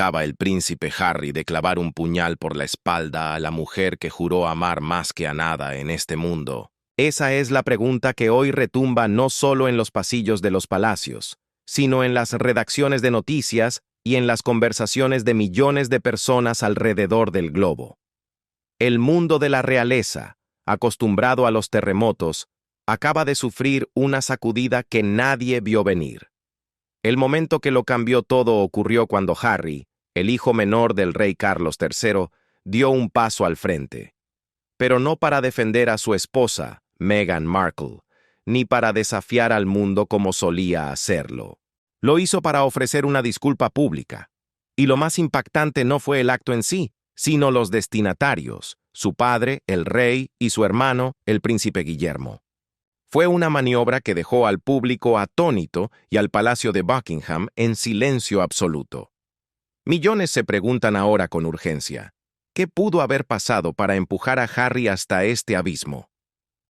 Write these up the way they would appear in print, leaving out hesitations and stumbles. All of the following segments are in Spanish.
acaba el príncipe Harry de clavar un puñal por la espalda a la mujer que juró amar más que a nada en este mundo? Esa es la pregunta que hoy retumba no solo en los pasillos de los palacios, sino en las redacciones de noticias y en las conversaciones de millones de personas alrededor del globo. El mundo de la realeza, acostumbrado a los terremotos, acaba de sufrir una sacudida que nadie vio venir. El momento que lo cambió todo ocurrió cuando Harry, el hijo menor del rey Carlos III, dio un paso al frente. Pero no para defender a su esposa, Meghan Markle, ni para desafiar al mundo como solía hacerlo. Lo hizo para ofrecer una disculpa pública. Y lo más impactante no fue el acto en sí, sino los destinatarios, su padre, el rey, y su hermano, el príncipe Guillermo. Fue una maniobra que dejó al público atónito y al Palacio de Buckingham en silencio absoluto. Millones se preguntan ahora con urgencia, ¿qué pudo haber pasado para empujar a Harry hasta este abismo?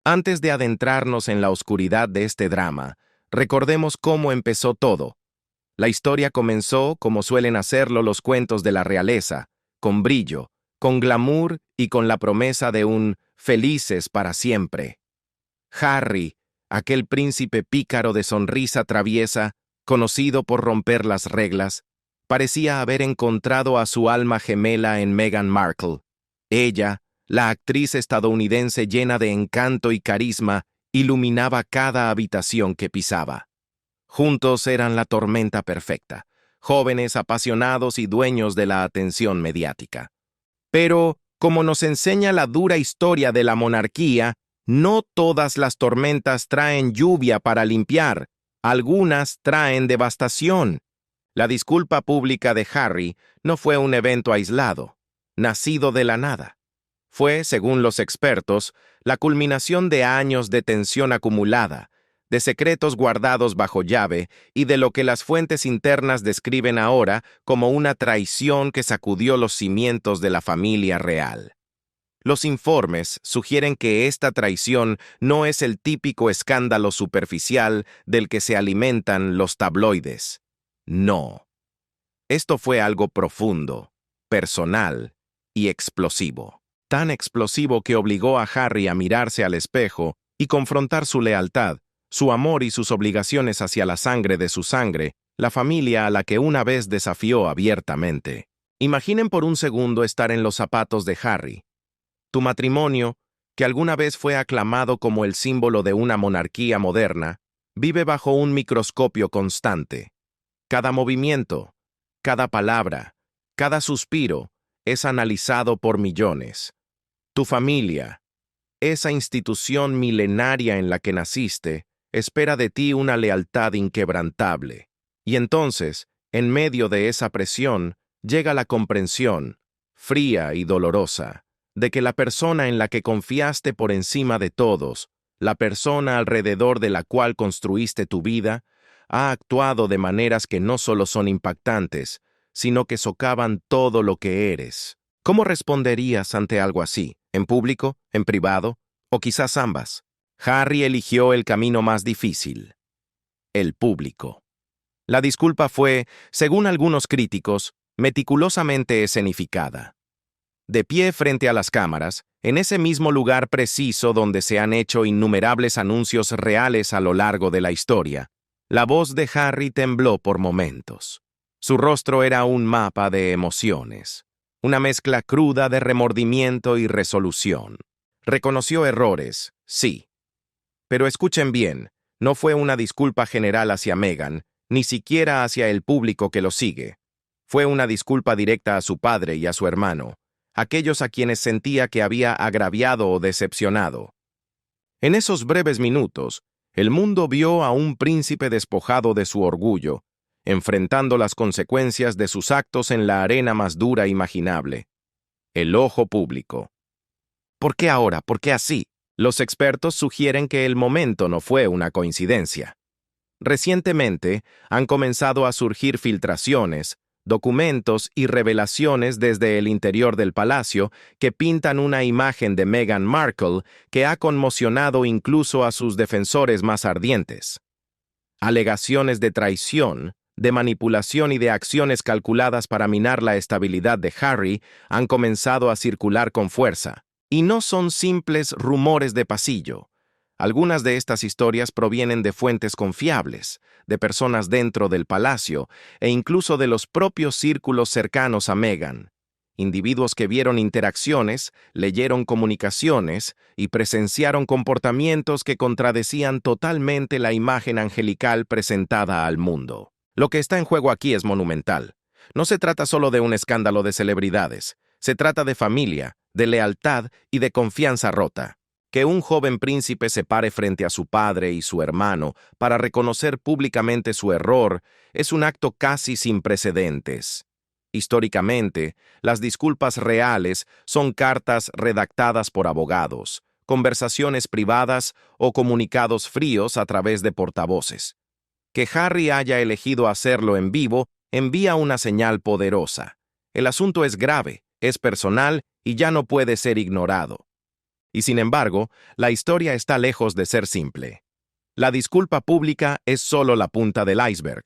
Antes de adentrarnos en la oscuridad de este drama, recordemos cómo empezó todo. La historia comenzó, como suelen hacerlo los cuentos de la realeza, con brillo, con glamour y con la promesa de un felices para siempre. Harry, aquel príncipe pícaro de sonrisa traviesa, conocido por romper las reglas, parecía haber encontrado a su alma gemela en Meghan Markle. Ella, la actriz estadounidense llena de encanto y carisma, iluminaba cada habitación que pisaba. Juntos eran la tormenta perfecta, jóvenes apasionados y dueños de la atención mediática. Pero, como nos enseña la dura historia de la monarquía, no todas las tormentas traen lluvia para limpiar, algunas traen devastación. La disculpa pública de Harry no fue un evento aislado, nacido de la nada. Fue, según los expertos, la culminación de años de tensión acumulada, de secretos guardados bajo llave y de lo que las fuentes internas describen ahora como una traición que sacudió los cimientos de la familia real. Los informes sugieren que esta traición no es el típico escándalo superficial del que se alimentan los tabloides. No. Esto fue algo profundo, personal y explosivo. Tan explosivo que obligó a Harry a mirarse al espejo y confrontar su lealtad, su amor y sus obligaciones hacia la sangre de su sangre, la familia a la que una vez desafió abiertamente. Imaginen por un segundo estar en los zapatos de Harry. Tu matrimonio, que alguna vez fue aclamado como el símbolo de una monarquía moderna, vive bajo un microscopio constante. Cada movimiento, cada palabra, cada suspiro es analizado por millones. Tu familia, esa institución milenaria en la que naciste, espera de ti una lealtad inquebrantable. Y entonces, en medio de esa presión, llega la comprensión, fría y dolorosa, de que la persona en la que confiaste por encima de todos, la persona alrededor de la cual construiste tu vida, ha actuado de maneras que no solo son impactantes, sino que socavan todo lo que eres. ¿Cómo responderías ante algo así? ¿En público? ¿En privado? ¿O quizás ambas? Harry eligió el camino más difícil: el público. La disculpa fue, según algunos críticos, meticulosamente escenificada. De pie frente a las cámaras, en ese mismo lugar preciso donde se han hecho innumerables anuncios reales a lo largo de la historia, la voz de Harry tembló por momentos. Su rostro era un mapa de emociones, una mezcla cruda de remordimiento y resolución. Reconoció errores, sí. Pero escuchen bien, no fue una disculpa general hacia Meghan, ni siquiera hacia el público que lo sigue. Fue una disculpa directa a su padre y a su hermano, aquellos a quienes sentía que había agraviado o decepcionado. En esos breves minutos, el mundo vio a un príncipe despojado de su orgullo, enfrentando las consecuencias de sus actos en la arena más dura imaginable: el ojo público. ¿Por qué ahora? ¿Por qué así? Los expertos sugieren que el momento no fue una coincidencia. Recientemente, han comenzado a surgir filtraciones, documentos y revelaciones desde el interior del palacio que pintan una imagen de Meghan Markle que ha conmocionado incluso a sus defensores más ardientes. Alegaciones de traición, de manipulación y de acciones calculadas para minar la estabilidad de Harry han comenzado a circular con fuerza. Y no son simples rumores de pasillo. Algunas de estas historias provienen de fuentes confiables, de personas dentro del palacio e incluso de los propios círculos cercanos a Meghan. Individuos que vieron interacciones, leyeron comunicaciones y presenciaron comportamientos que contradecían totalmente la imagen angelical presentada al mundo. Lo que está en juego aquí es monumental. No se trata solo de un escándalo de celebridades. Se trata de familia, de lealtad y de confianza rota. Que un joven príncipe se pare frente a su padre y su hermano para reconocer públicamente su error es un acto casi sin precedentes. Históricamente, las disculpas reales son cartas redactadas por abogados, conversaciones privadas o comunicados fríos a través de portavoces. Que Harry haya elegido hacerlo en vivo envía una señal poderosa. El asunto es grave, es personal y ya no puede ser ignorado. Y sin embargo, la historia está lejos de ser simple. La disculpa pública es solo la punta del iceberg.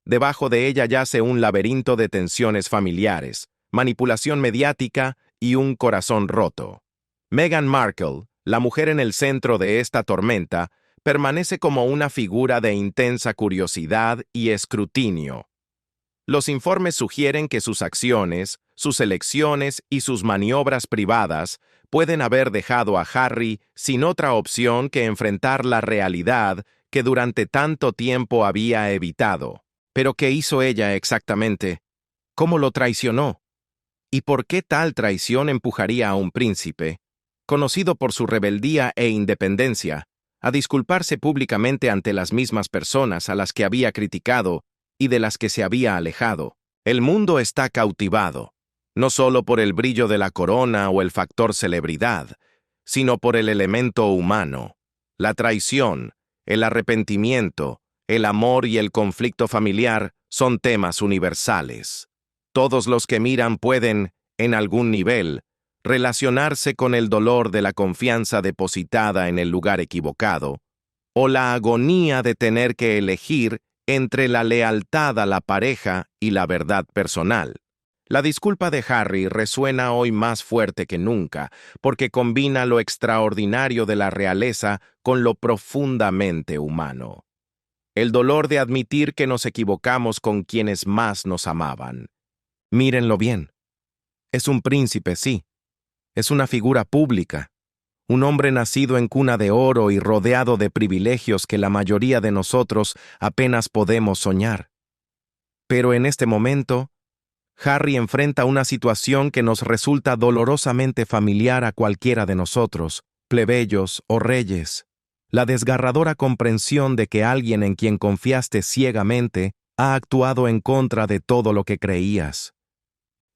Debajo de ella yace un laberinto de tensiones familiares, manipulación mediática y un corazón roto. Meghan Markle, la mujer en el centro de esta tormenta, permanece como una figura de intensa curiosidad y escrutinio. Los informes sugieren que sus acciones, sus elecciones y sus maniobras privadas pueden haber dejado a Harry sin otra opción que enfrentar la realidad que durante tanto tiempo había evitado. ¿Pero qué hizo ella exactamente? ¿Cómo lo traicionó? ¿Y por qué tal traición empujaría a un príncipe, conocido por su rebeldía e independencia, a disculparse públicamente ante las mismas personas a las que había criticado y de las que se había alejado? El mundo está cautivado, no solo por el brillo de la corona o el factor celebridad, sino por el elemento humano, la traición, el arrepentimiento, el amor y el conflicto familiar son temas universales. Todos los que miran pueden, en algún nivel, relacionarse con el dolor de la confianza depositada en el lugar equivocado, o la agonía de tener que elegir entre la lealtad a la pareja y la verdad personal. La disculpa de Harry resuena hoy más fuerte que nunca, porque combina lo extraordinario de la realeza con lo profundamente humano. El dolor de admitir que nos equivocamos con quienes más nos amaban. Mírenlo bien. Es un príncipe, sí. Es una figura pública. Un hombre nacido en cuna de oro y rodeado de privilegios que la mayoría de nosotros apenas podemos soñar. Pero en este momento, Harry enfrenta una situación que nos resulta dolorosamente familiar a cualquiera de nosotros, plebeyos o reyes. La desgarradora comprensión de que alguien en quien confiaste ciegamente ha actuado en contra de todo lo que creías.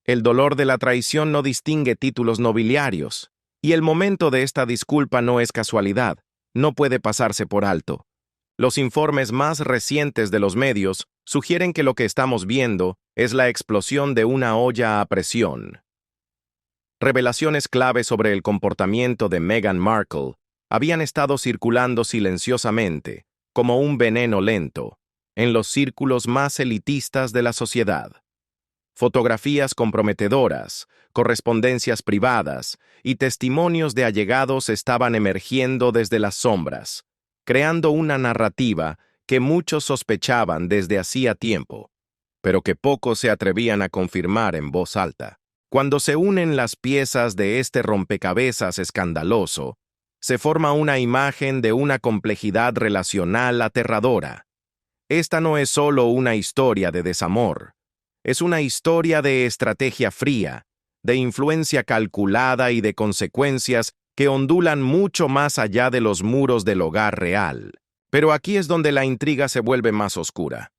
El dolor de la traición no distingue títulos nobiliarios, y el momento de esta disculpa no es casualidad, no puede pasarse por alto. Los informes más recientes de los medios sugieren que lo que estamos viendo es la explosión de una olla a presión. Revelaciones clave sobre el comportamiento de Meghan Markle habían estado circulando silenciosamente, como un veneno lento, en los círculos más elitistas de la sociedad. Fotografías comprometedoras, correspondencias privadas y testimonios de allegados estaban emergiendo desde las sombras, creando una narrativa que muchos sospechaban desde hacía tiempo, pero que pocos se atrevían a confirmar en voz alta. Cuando se unen las piezas de este rompecabezas escandaloso, se forma una imagen de una complejidad relacional aterradora. Esta no es solo una historia de desamor, es una historia de estrategia fría, de influencia calculada y de consecuencias que ondulan mucho más allá de los muros del hogar real. Pero aquí es donde la intriga se vuelve más oscura.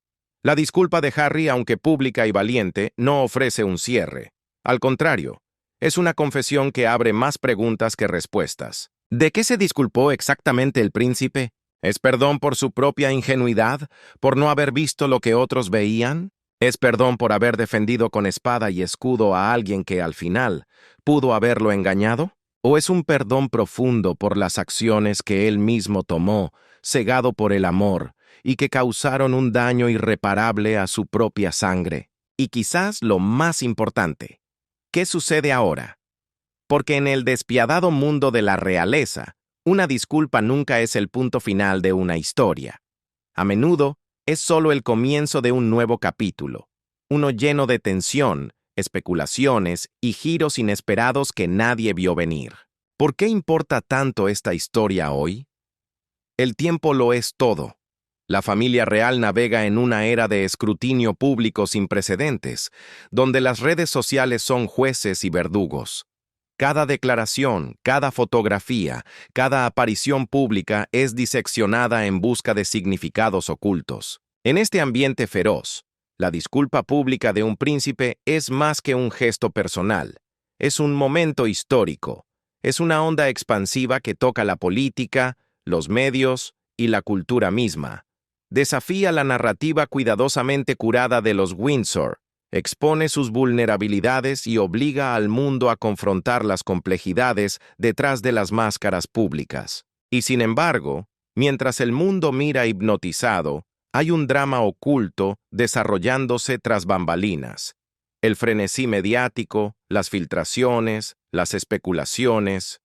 La disculpa de Harry, aunque pública y valiente, no ofrece un cierre. Al contrario, es una confesión que abre más preguntas que respuestas. ¿De qué se disculpó exactamente el príncipe? ¿Es perdón por su propia ingenuidad, por no haber visto lo que otros veían? ¿Es perdón por haber defendido con espada y escudo a alguien que al final pudo haberlo engañado? ¿O es un perdón profundo por las acciones que él mismo tomó, cegado por el amor, y que causaron un daño irreparable a su propia sangre. Y quizás lo más importante, ¿qué sucede ahora? Porque en el despiadado mundo de la realeza, una disculpa nunca es el punto final de una historia. A menudo, es solo el comienzo de un nuevo capítulo, uno lleno de tensión, especulaciones y giros inesperados que nadie vio venir. ¿Por qué importa tanto esta historia hoy? El tiempo lo es todo. La familia real navega en una era de escrutinio público sin precedentes, donde las redes sociales son jueces y verdugos. Cada declaración, cada fotografía, cada aparición pública es diseccionada en busca de significados ocultos. En este ambiente feroz, la disculpa pública de un príncipe es más que un gesto personal. Es un momento histórico. Es una onda expansiva que toca la política, los medios y la cultura misma. Desafía la narrativa cuidadosamente curada de los Windsor, expone sus vulnerabilidades y obliga al mundo a confrontar las complejidades detrás de las máscaras públicas. Y sin embargo, mientras el mundo mira hipnotizado, hay un drama oculto desarrollándose tras bambalinas. El frenesí mediático, las filtraciones, las especulaciones,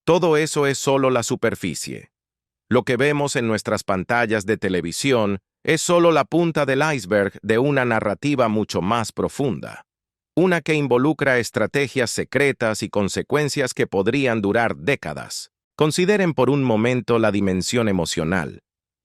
todo eso es solo la superficie. Lo que vemos en nuestras pantallas de televisión es solo la punta del iceberg de una narrativa mucho más profunda. Una que involucra estrategias secretas y consecuencias que podrían durar décadas. Consideren por un momento la dimensión emocional.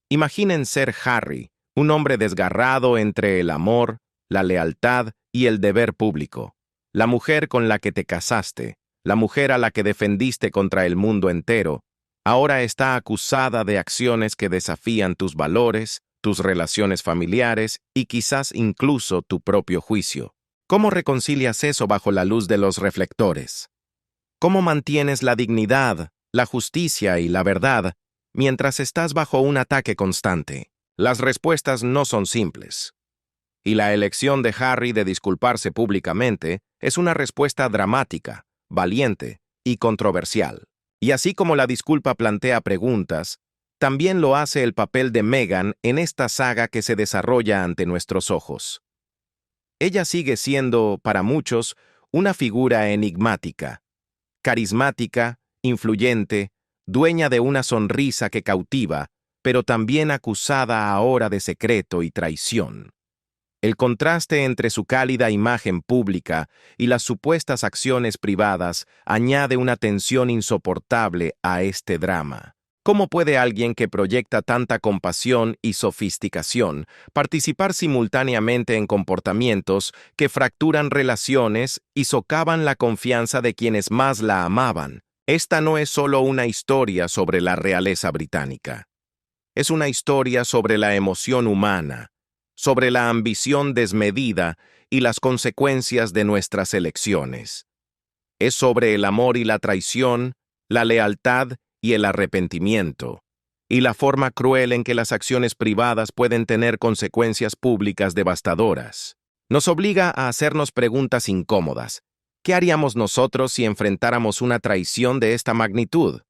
Imaginen ser Harry, un hombre desgarrado entre el amor, la lealtad y el deber público. La mujer con la que te casaste, la mujer a la que defendiste contra el mundo entero, ahora está acusada de acciones que desafían tus valores, tus relaciones familiares y quizás incluso tu propio juicio. ¿Cómo reconcilias eso bajo la luz de los reflectores? ¿Cómo mantienes la dignidad, la justicia y la verdad mientras estás bajo un ataque constante? Las respuestas no son simples. Y la elección de Harry de disculparse públicamente es una respuesta dramática, valiente y controversial. Y así como la disculpa plantea preguntas, también lo hace el papel de Meghan en esta saga que se desarrolla ante nuestros ojos. Ella sigue siendo, para muchos, una figura enigmática, carismática, influyente, dueña de una sonrisa que cautiva, pero también acusada ahora de secreto y traición. El contraste entre su cálida imagen pública y las supuestas acciones privadas añade una tensión insoportable a este drama. ¿Cómo puede alguien que proyecta tanta compasión y sofisticación participar simultáneamente en comportamientos que fracturan relaciones y socavan la confianza de quienes más la amaban? Esta no es solo una historia sobre la realeza británica. Es una historia sobre la emoción humana, sobre la ambición desmedida y las consecuencias de nuestras elecciones. Es sobre el amor y la traición, la lealtad y el arrepentimiento, y la forma cruel en que las acciones privadas pueden tener consecuencias públicas devastadoras. Nos obliga a hacernos preguntas incómodas. ¿Qué haríamos nosotros si enfrentáramos una traición de esta magnitud?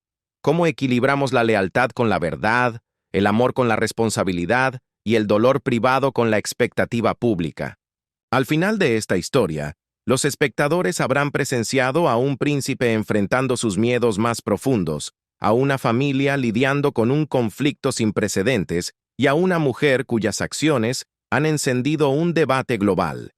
¿Cómo equilibramos la lealtad con la verdad, el amor con la responsabilidad y el dolor privado con la expectativa pública? Al final de esta historia, los espectadores habrán presenciado a un príncipe enfrentando sus miedos más profundos, a una familia lidiando con un conflicto sin precedentes y a una mujer cuyas acciones han encendido un debate global.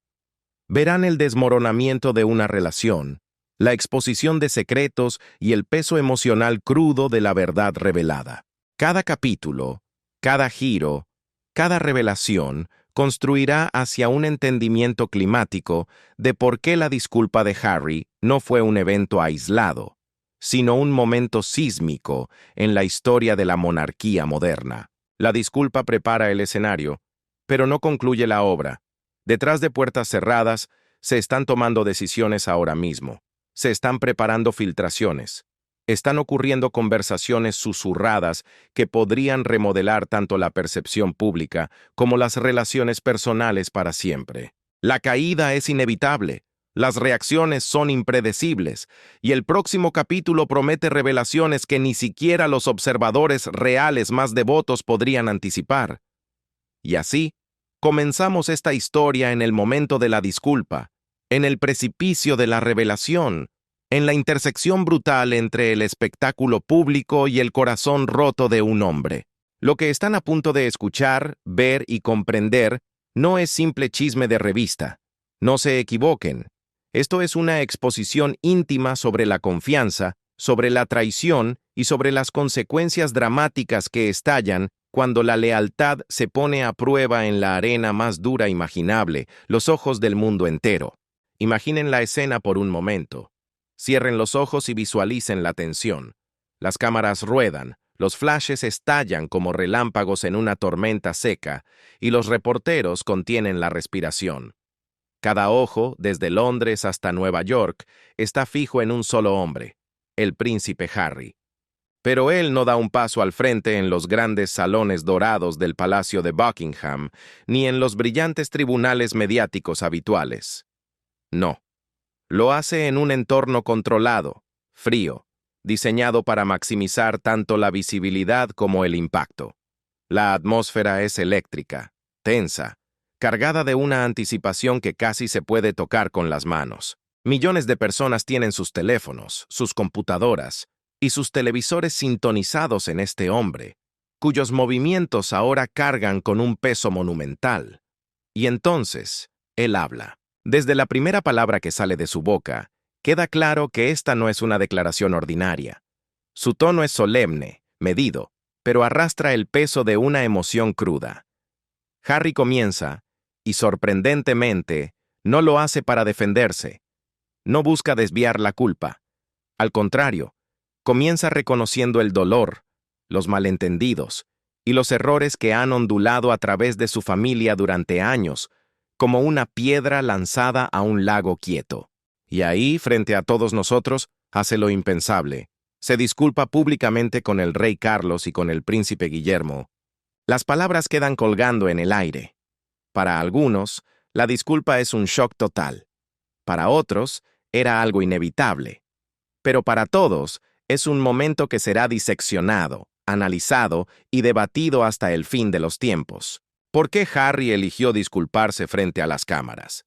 Verán el desmoronamiento de una relación, la exposición de secretos y el peso emocional crudo de la verdad revelada. Cada capítulo, cada giro, cada revelación construirá hacia un entendimiento climático de por qué la disculpa de Harry no fue un evento aislado, sino un momento sísmico en la historia de la monarquía moderna. La disculpa prepara el escenario, pero no concluye la obra. Detrás de puertas cerradas, se están tomando decisiones ahora mismo. Se están preparando filtraciones. Están ocurriendo conversaciones susurradas que podrían remodelar tanto la percepción pública como las relaciones personales para siempre. La caída es inevitable. Las reacciones son impredecibles, y el próximo capítulo promete revelaciones que ni siquiera los observadores reales más devotos podrían anticipar. Y así, comenzamos esta historia en el momento de la disculpa, en el precipicio de la revelación, en la intersección brutal entre el espectáculo público y el corazón roto de un hombre. Lo que están a punto de escuchar, ver y comprender no es simple chisme de revista. No se equivoquen. Esto es una exposición íntima sobre la confianza, sobre la traición y sobre las consecuencias dramáticas que estallan cuando la lealtad se pone a prueba en la arena más dura imaginable, los ojos del mundo entero. Imaginen la escena por un momento. Cierren los ojos y visualicen la tensión. Las cámaras ruedan, los flashes estallan como relámpagos en una tormenta seca, y los reporteros contienen la respiración. Cada ojo, desde Londres hasta Nueva York, está fijo en un solo hombre, el príncipe Harry. Pero él no da un paso al frente en los grandes salones dorados del Palacio de Buckingham, ni en los brillantes tribunales mediáticos habituales. No. Lo hace en un entorno controlado, frío, diseñado para maximizar tanto la visibilidad como el impacto. La atmósfera es eléctrica, tensa, cargada de una anticipación que casi se puede tocar con las manos. Millones de personas tienen sus teléfonos, sus computadoras y sus televisores sintonizados en este hombre, cuyos movimientos ahora cargan con un peso monumental. Y entonces, él habla. Desde la primera palabra que sale de su boca, queda claro que esta no es una declaración ordinaria. Su tono es solemne, medido, pero arrastra el peso de una emoción cruda. Harry comienza, y sorprendentemente, no lo hace para defenderse. No busca desviar la culpa. Al contrario, comienza reconociendo el dolor, los malentendidos y los errores que han ondulado a través de su familia durante años, como una piedra lanzada a un lago quieto. Y ahí, frente a todos nosotros, hace lo impensable. Se disculpa públicamente con el rey Carlos y con el príncipe Guillermo. Las palabras quedan colgando en el aire. Para algunos, la disculpa es un shock total. Para otros, era algo inevitable. Pero para todos, es un momento que será diseccionado, analizado y debatido hasta el fin de los tiempos. ¿Por qué Harry eligió disculparse frente a las cámaras?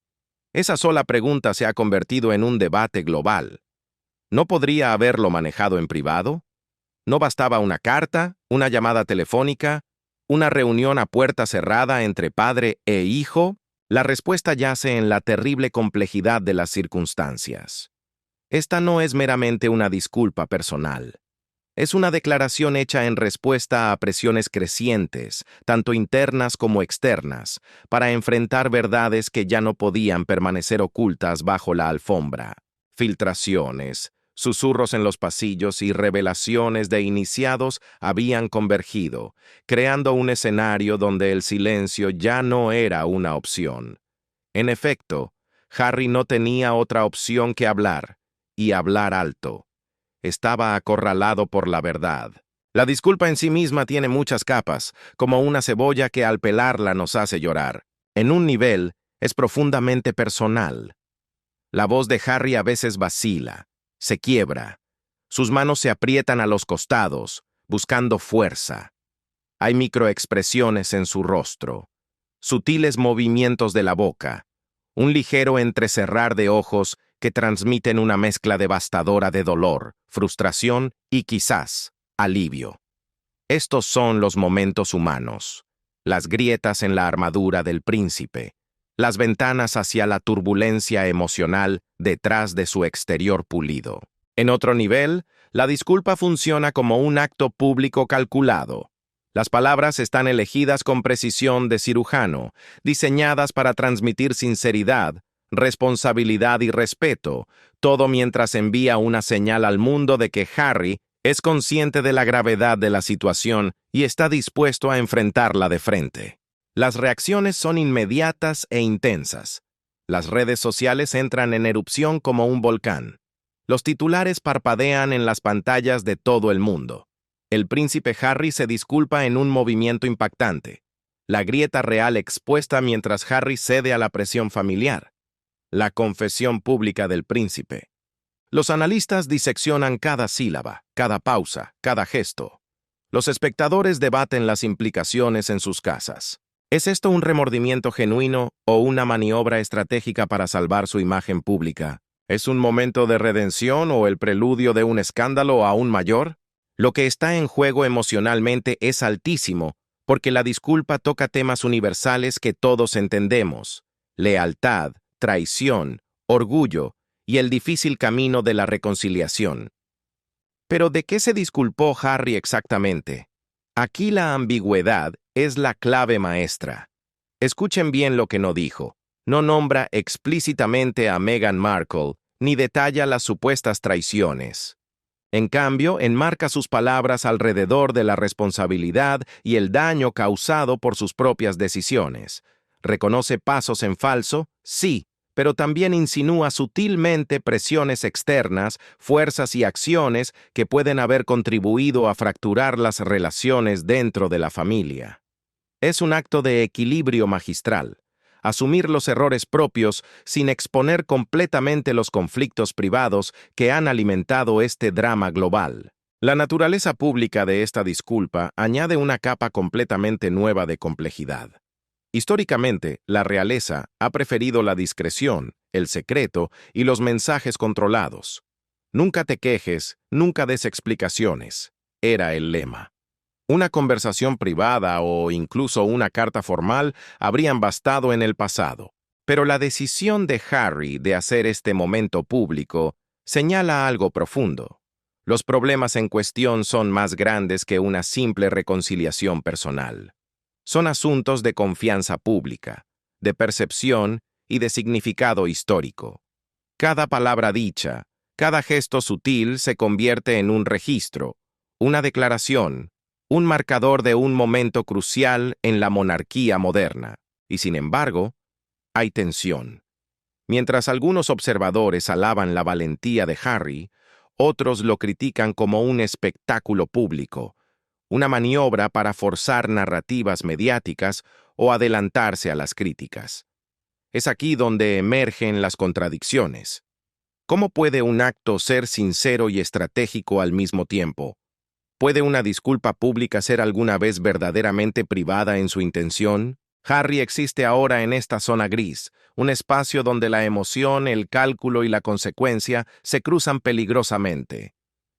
Esa sola pregunta se ha convertido en un debate global. ¿No podría haberlo manejado en privado? ¿No bastaba una carta, una llamada telefónica, una reunión a puerta cerrada entre padre e hijo? La respuesta yace en la terrible complejidad de las circunstancias. Esta no es meramente una disculpa personal. Es una declaración hecha en respuesta a presiones crecientes, tanto internas como externas, para enfrentar verdades que ya no podían permanecer ocultas bajo la alfombra. Filtraciones, susurros en los pasillos y revelaciones de iniciados habían convergido, creando un escenario donde el silencio ya no era una opción. En efecto, Harry no tenía otra opción que hablar, y hablar alto. Estaba acorralado por la verdad. La disculpa en sí misma tiene muchas capas, como una cebolla que al pelarla nos hace llorar. En un nivel, es profundamente personal. La voz de Harry a veces vacila, se quiebra. Sus manos se aprietan a los costados, buscando fuerza. Hay microexpresiones en su rostro, sutiles movimientos de la boca, un ligero entrecerrar de ojos que transmiten una mezcla devastadora de dolor, frustración y quizás alivio. Estos son los momentos humanos, las grietas en la armadura del príncipe, las ventanas hacia la turbulencia emocional detrás de su exterior pulido. En otro nivel, la disculpa funciona como un acto público calculado. Las palabras están elegidas con precisión de cirujano, diseñadas para transmitir sinceridad, responsabilidad y respeto, todo mientras envía una señal al mundo de que Harry es consciente de la gravedad de la situación y está dispuesto a enfrentarla de frente. Las reacciones son inmediatas e intensas. Las redes sociales entran en erupción como un volcán. Los titulares parpadean en las pantallas de todo el mundo. El príncipe Harry se disculpa en un movimiento impactante. La grieta real expuesta mientras Harry cede a la presión familiar. La confesión pública del príncipe. Los analistas diseccionan cada sílaba, cada pausa, cada gesto. Los espectadores debaten las implicaciones en sus casas. ¿Es esto un remordimiento genuino o una maniobra estratégica para salvar su imagen pública? ¿Es un momento de redención o el preludio de un escándalo aún mayor? Lo que está en juego emocionalmente es altísimo, porque la disculpa toca temas universales que todos entendemos: lealtad, traición, orgullo y el difícil camino de la reconciliación. Pero ¿de qué se disculpó Harry exactamente? Aquí la ambigüedad es la clave maestra. Escuchen bien lo que no dijo. No nombra explícitamente a Meghan Markle, ni detalla las supuestas traiciones. En cambio, enmarca sus palabras alrededor de la responsabilidad y el daño causado por sus propias decisiones. ¿Reconoce pasos en falso? Sí, pero también insinúa sutilmente presiones externas, fuerzas y acciones que pueden haber contribuido a fracturar las relaciones dentro de la familia. Es un acto de equilibrio magistral: asumir los errores propios sin exponer completamente los conflictos privados que han alimentado este drama global. La naturaleza pública de esta disculpa añade una capa completamente nueva de complejidad. Históricamente, la realeza ha preferido la discreción, el secreto y los mensajes controlados. Nunca te quejes, nunca des explicaciones, era el lema. Una conversación privada o incluso una carta formal habrían bastado en el pasado. Pero la decisión de Harry de hacer este momento público señala algo profundo. Los problemas en cuestión son más grandes que una simple reconciliación personal. Son asuntos de confianza pública, de percepción y de significado histórico. Cada palabra dicha, cada gesto sutil se convierte en un registro, una declaración, un marcador de un momento crucial en la monarquía moderna. Y sin embargo, hay tensión. Mientras algunos observadores alaban la valentía de Harry, otros lo critican como un espectáculo público, una maniobra para forzar narrativas mediáticas o adelantarse a las críticas. Es aquí donde emergen las contradicciones. ¿Cómo puede un acto ser sincero y estratégico al mismo tiempo? ¿Puede una disculpa pública ser alguna vez verdaderamente privada en su intención? Harry existe ahora en esta zona gris, un espacio donde la emoción, el cálculo y la consecuencia se cruzan peligrosamente.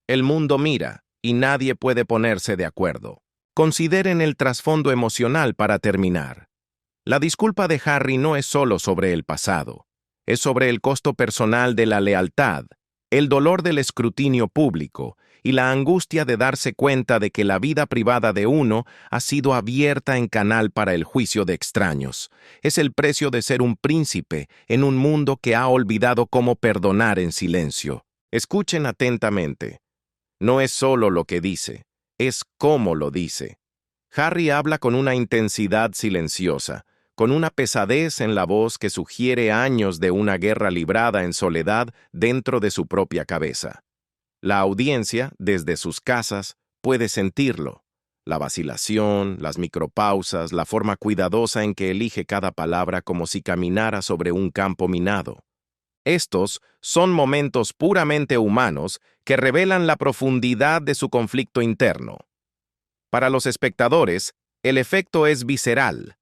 El mundo mira, y nadie puede ponerse de acuerdo. Consideren el trasfondo emocional para terminar. La disculpa de Harry no es solo sobre el pasado, es sobre el costo personal de la lealtad, el dolor del escrutinio público y la angustia de darse cuenta de que la vida privada de uno ha sido abierta en canal para el juicio de extraños. Es el precio de ser un príncipe en un mundo que ha olvidado cómo perdonar en silencio. Escuchen atentamente. No es solo lo que dice, es cómo lo dice. Harry habla con una intensidad silenciosa, con una pesadez en la voz que sugiere años de una guerra librada en soledad dentro de su propia cabeza. La audiencia, desde sus casas, puede sentirlo. La vacilación, las micropausas, la forma cuidadosa en que elige cada palabra como si caminara sobre un campo minado. Estos son momentos puramente humanos que revelan la profundidad de su conflicto interno. Para los espectadores, el efecto es visceral.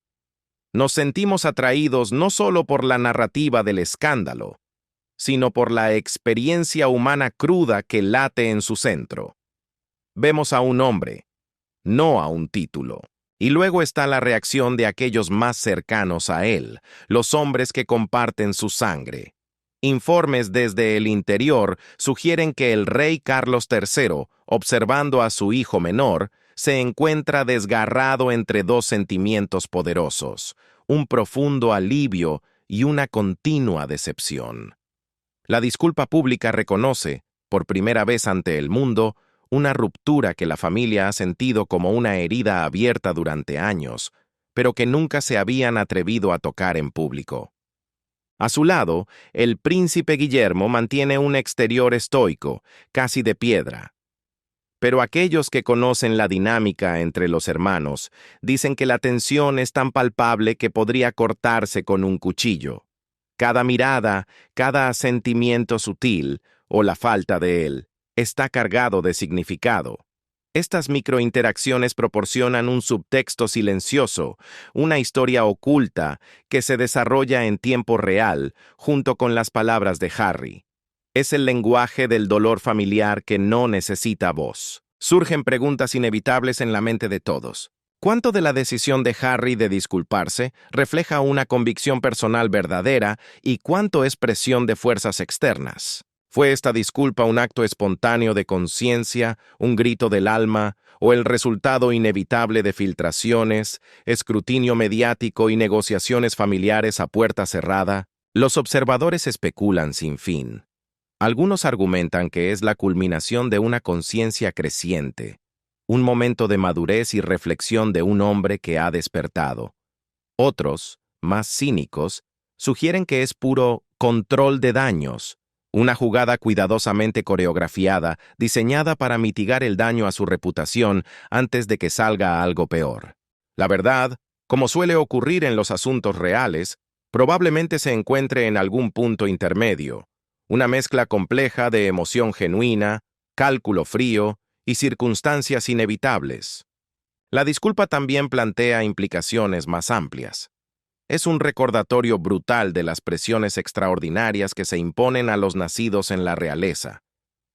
Nos sentimos atraídos no solo por la narrativa del escándalo, sino por la experiencia humana cruda que late en su centro. Vemos a un hombre, no a un título. Y luego está la reacción de aquellos más cercanos a él, los hombres que comparten su sangre. Informes desde el interior sugieren que el rey Carlos III, observando a su hijo menor, se encuentra desgarrado entre dos sentimientos poderosos: un profundo alivio y una continua decepción. La disculpa pública reconoce, por primera vez ante el mundo, una ruptura que la familia ha sentido como una herida abierta durante años, pero que nunca se habían atrevido a tocar en público. A su lado, el príncipe Guillermo mantiene un exterior estoico, casi de piedra. Pero aquellos que conocen la dinámica entre los hermanos dicen que la tensión es tan palpable que podría cortarse con un cuchillo. Cada mirada, cada asentimiento sutil, o la falta de él, está cargado de significado. Estas microinteracciones proporcionan un subtexto silencioso, una historia oculta que se desarrolla en tiempo real junto con las palabras de Harry. Es el lenguaje del dolor familiar que no necesita voz. Surgen preguntas inevitables en la mente de todos. ¿Cuánto de la decisión de Harry de disculparse refleja una convicción personal verdadera y cuánto es presión de fuerzas externas? ¿Fue esta disculpa un acto espontáneo de conciencia, un grito del alma, o el resultado inevitable de filtraciones, escrutinio mediático y negociaciones familiares a puerta cerrada? Los observadores especulan sin fin. Algunos argumentan que es la culminación de una conciencia creciente, un momento de madurez y reflexión de un hombre que ha despertado. Otros, más cínicos, sugieren que es puro control de daños, una jugada cuidadosamente coreografiada, diseñada para mitigar el daño a su reputación antes de que salga algo peor. La verdad, como suele ocurrir en los asuntos reales, probablemente se encuentre en algún punto intermedio, una mezcla compleja de emoción genuina, cálculo frío y circunstancias inevitables. La disculpa también plantea implicaciones más amplias. Es un recordatorio brutal de las presiones extraordinarias que se imponen a los nacidos en la realeza.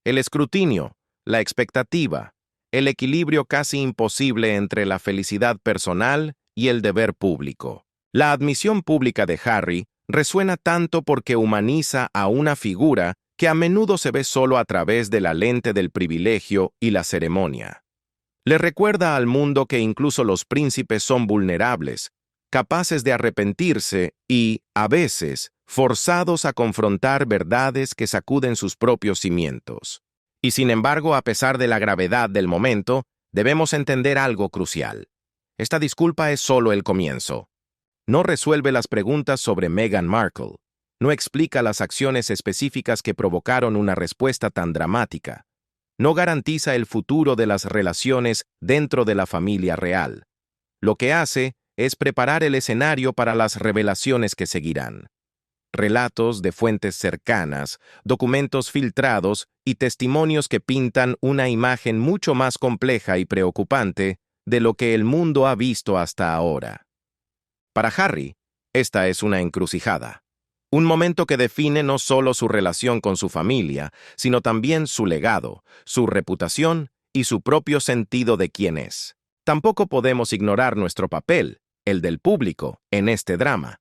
El escrutinio, la expectativa, el equilibrio casi imposible entre la felicidad personal y el deber público. La admisión pública de Harry resuena tanto porque humaniza a una figura que a menudo se ve solo a través de la lente del privilegio y la ceremonia. Le recuerda al mundo que incluso los príncipes son vulnerables, capaces de arrepentirse y, a veces, forzados a confrontar verdades que sacuden sus propios cimientos. Y sin embargo, a pesar de la gravedad del momento, debemos entender algo crucial. Esta disculpa es solo el comienzo. No resuelve las preguntas sobre Meghan Markle. No explica las acciones específicas que provocaron una respuesta tan dramática. No garantiza el futuro de las relaciones dentro de la familia real. Lo que hace es preparar el escenario para las revelaciones que seguirán. Relatos de fuentes cercanas, documentos filtrados y testimonios que pintan una imagen mucho más compleja y preocupante de lo que el mundo ha visto hasta ahora. Para Harry, esta es una encrucijada. Un momento que define no solo su relación con su familia, sino también su legado, su reputación y su propio sentido de quién es. Tampoco podemos ignorar nuestro papel, el del público, en este drama.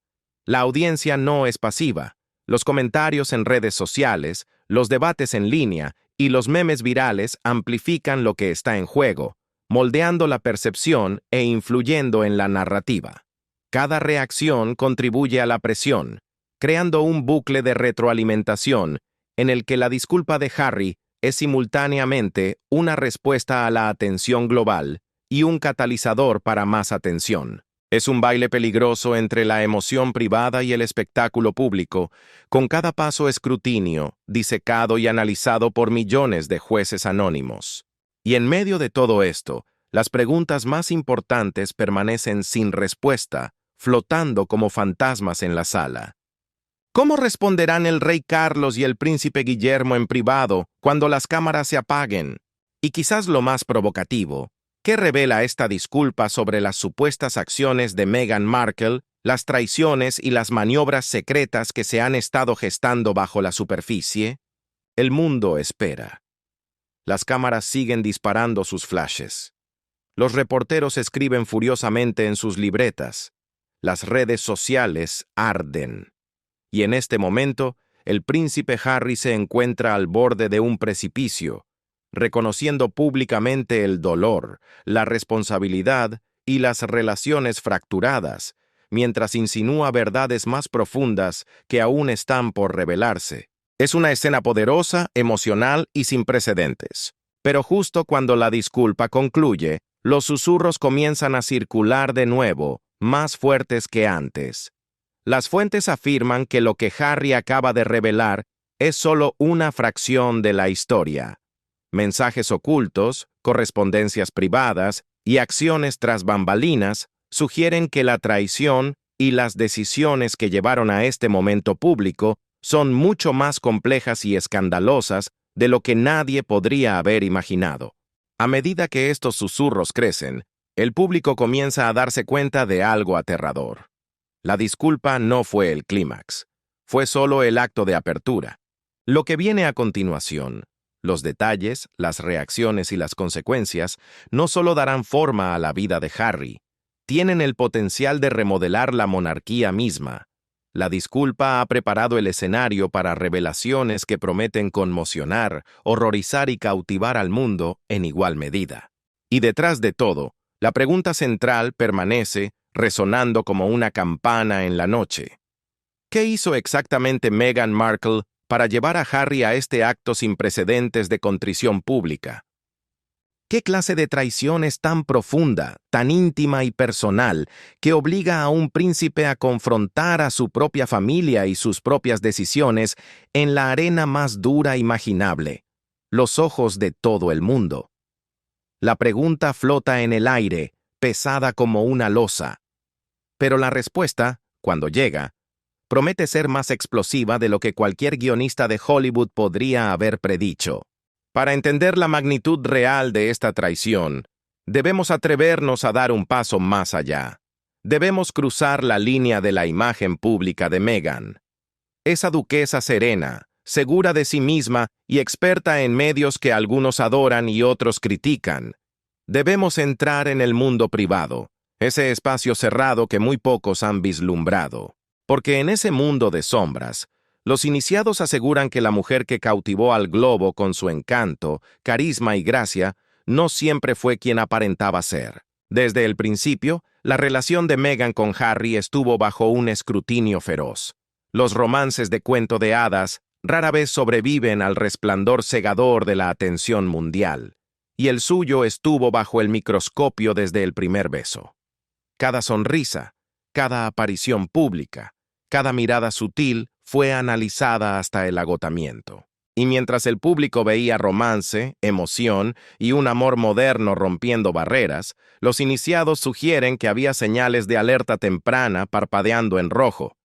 La audiencia no es pasiva. Los comentarios en redes sociales, los debates en línea y los memes virales amplifican lo que está en juego, moldeando la percepción e influyendo en la narrativa. Cada reacción contribuye a la presión, creando un bucle de retroalimentación en el que la disculpa de Harry es simultáneamente una respuesta a la atención global y un catalizador para más atención. Es un baile peligroso entre la emoción privada y el espectáculo público, con cada paso escrutinio, disecado y analizado por millones de jueces anónimos. Y en medio de todo esto, las preguntas más importantes permanecen sin respuesta, flotando como fantasmas en la sala. ¿Cómo responderán el rey Carlos y el príncipe Guillermo en privado cuando las cámaras se apaguen? Y quizás lo más provocativo, ¿qué revela esta disculpa sobre las supuestas acciones de Meghan Markle, las traiciones y las maniobras secretas que se han estado gestando bajo la superficie? El mundo espera. Las cámaras siguen disparando sus flashes. Los reporteros escriben furiosamente en sus libretas. Las redes sociales arden. Y en este momento, el príncipe Harry se encuentra al borde de un precipicio, reconociendo públicamente el dolor, la responsabilidad y las relaciones fracturadas, mientras insinúa verdades más profundas que aún están por revelarse. Es una escena poderosa, emocional y sin precedentes. Pero justo cuando la disculpa concluye, los susurros comienzan a circular de nuevo, más fuertes que antes. Las fuentes afirman que lo que Harry acaba de revelar es solo una fracción de la historia. Mensajes ocultos, correspondencias privadas y acciones tras bambalinas sugieren que la traición y las decisiones que llevaron a este momento público son mucho más complejas y escandalosas de lo que nadie podría haber imaginado. A medida que estos susurros crecen, el público comienza a darse cuenta de algo aterrador. La disculpa no fue el clímax, fue solo el acto de apertura. Lo que viene a continuación, los detalles, las reacciones y las consecuencias, no solo darán forma a la vida de Harry, tienen el potencial de remodelar la monarquía misma. La disculpa ha preparado el escenario para revelaciones que prometen conmocionar, horrorizar y cautivar al mundo en igual medida. Y detrás de todo, la pregunta central permanece resonando como una campana en la noche. ¿Qué hizo exactamente Meghan Markle para llevar a Harry a este acto sin precedentes de contrición pública? ¿Qué clase de traición es tan profunda, tan íntima y personal, que obliga a un príncipe a confrontar a su propia familia y sus propias decisiones en la arena más dura imaginable, los ojos de todo el mundo? La pregunta flota en el aire, pesada como una losa. Pero la respuesta, cuando llega, promete ser más explosiva de lo que cualquier guionista de Hollywood podría haber predicho. Para entender la magnitud real de esta traición, debemos atrevernos a dar un paso más allá. Debemos cruzar la línea de la imagen pública de Meghan. Esa duquesa serena, segura de sí misma y experta en medios que algunos adoran y otros critican. Debemos entrar en el mundo privado, ese espacio cerrado que muy pocos han vislumbrado. Porque en ese mundo de sombras, los iniciados aseguran que la mujer que cautivó al globo con su encanto, carisma y gracia no siempre fue quien aparentaba ser. Desde el principio, la relación de Meghan con Harry estuvo bajo un escrutinio feroz. Los romances de cuento de hadas rara vez sobreviven al resplandor cegador de la atención mundial, y el suyo estuvo bajo el microscopio desde el primer beso. Cada sonrisa, cada aparición pública, cada mirada sutil fue analizada hasta el agotamiento. Y mientras el público veía romance, emoción y un amor moderno rompiendo barreras, los iniciados sugieren que había señales de alerta temprana parpadeando en rojo.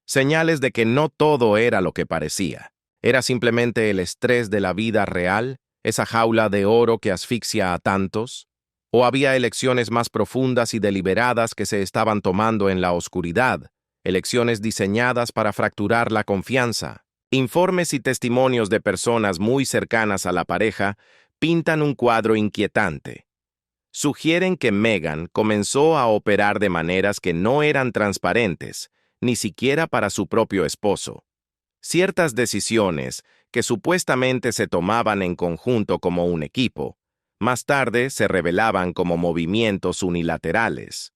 Señales de que no todo era lo que parecía. Era simplemente el estrés de la vida real, esa jaula de oro que asfixia a tantos. ¿O había elecciones más profundas y deliberadas que se estaban tomando en la oscuridad? Elecciones diseñadas para fracturar la confianza. Informes y testimonios de personas muy cercanas a la pareja pintan un cuadro inquietante. Sugieren que Meghan comenzó a operar de maneras que no eran transparentes, ni siquiera para su propio esposo. Ciertas decisiones, que supuestamente se tomaban en conjunto como un equipo, más tarde se revelaban como movimientos unilaterales.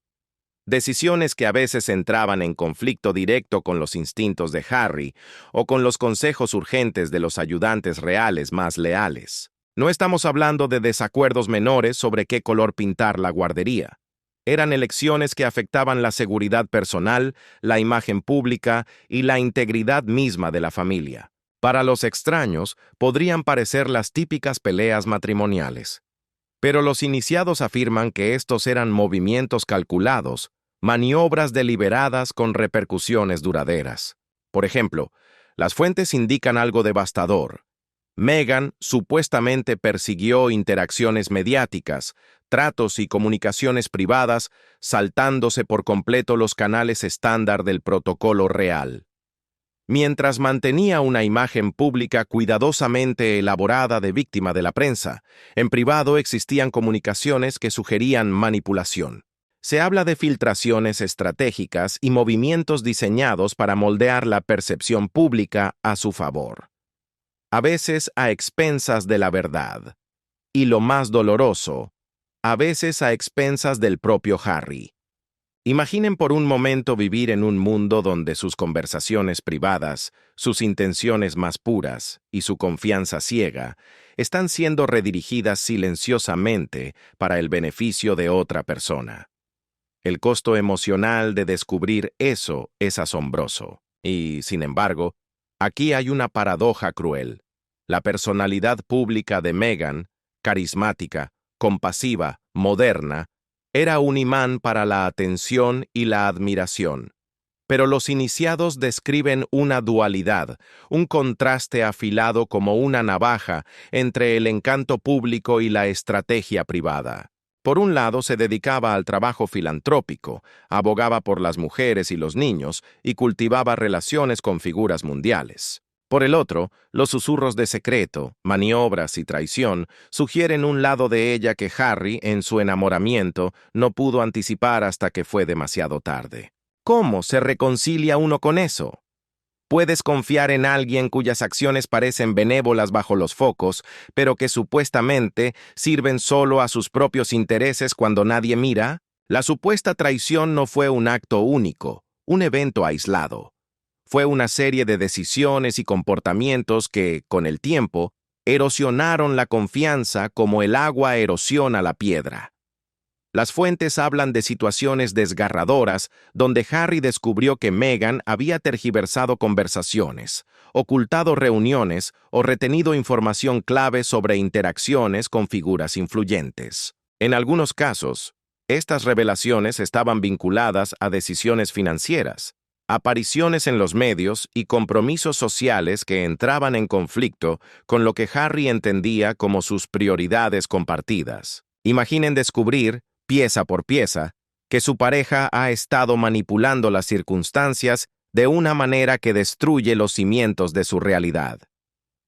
Decisiones que a veces entraban en conflicto directo con los instintos de Harry o con los consejos urgentes de los ayudantes reales más leales. No estamos hablando de desacuerdos menores sobre qué color pintar la guardería. Eran elecciones que afectaban la seguridad personal, la imagen pública y la integridad misma de la familia. Para los extraños, podrían parecer las típicas peleas matrimoniales. Pero los iniciados afirman que estos eran movimientos calculados, maniobras deliberadas con repercusiones duraderas. Por ejemplo, las fuentes indican algo devastador. Meghan supuestamente persiguió interacciones mediáticas, tratos y comunicaciones privadas, saltándose por completo los canales estándar del protocolo real. Mientras mantenía una imagen pública cuidadosamente elaborada de víctima de la prensa, en privado existían comunicaciones que sugerían manipulación. Se habla de filtraciones estratégicas y movimientos diseñados para moldear la percepción pública a su favor. A veces a expensas de la verdad. Y lo más doloroso, a veces a expensas del propio Harry. Imaginen por un momento vivir en un mundo donde sus conversaciones privadas, sus intenciones más puras y su confianza ciega están siendo redirigidas silenciosamente para el beneficio de otra persona. El costo emocional de descubrir eso es asombroso. Y, sin embargo, aquí hay una paradoja cruel. La personalidad pública de Meghan, carismática, compasiva, moderna, era un imán para la atención y la admiración. Pero los iniciados describen una dualidad, un contraste afilado como una navaja entre el encanto público y la estrategia privada. Por un lado, se dedicaba al trabajo filantrópico, abogaba por las mujeres y los niños y cultivaba relaciones con figuras mundiales. Por el otro, los susurros de secreto, maniobras y traición sugieren un lado de ella que Harry, en su enamoramiento, no pudo anticipar hasta que fue demasiado tarde. ¿Cómo se reconcilia uno con eso? Puedes confiar en alguien cuyas acciones parecen benévolas bajo los focos, pero que supuestamente sirven solo a sus propios intereses cuando nadie mira. La supuesta traición no fue un acto único, un evento aislado. Fue una serie de decisiones y comportamientos que, con el tiempo, erosionaron la confianza como el agua erosiona la piedra. Las fuentes hablan de situaciones desgarradoras donde Harry descubrió que Meghan había tergiversado conversaciones, ocultado reuniones o retenido información clave sobre interacciones con figuras influyentes. En algunos casos, estas revelaciones estaban vinculadas a decisiones financieras, apariciones en los medios y compromisos sociales que entraban en conflicto con lo que Harry entendía como sus prioridades compartidas. Imaginen descubrir, pieza por pieza, que su pareja ha estado manipulando las circunstancias de una manera que destruye los cimientos de su realidad.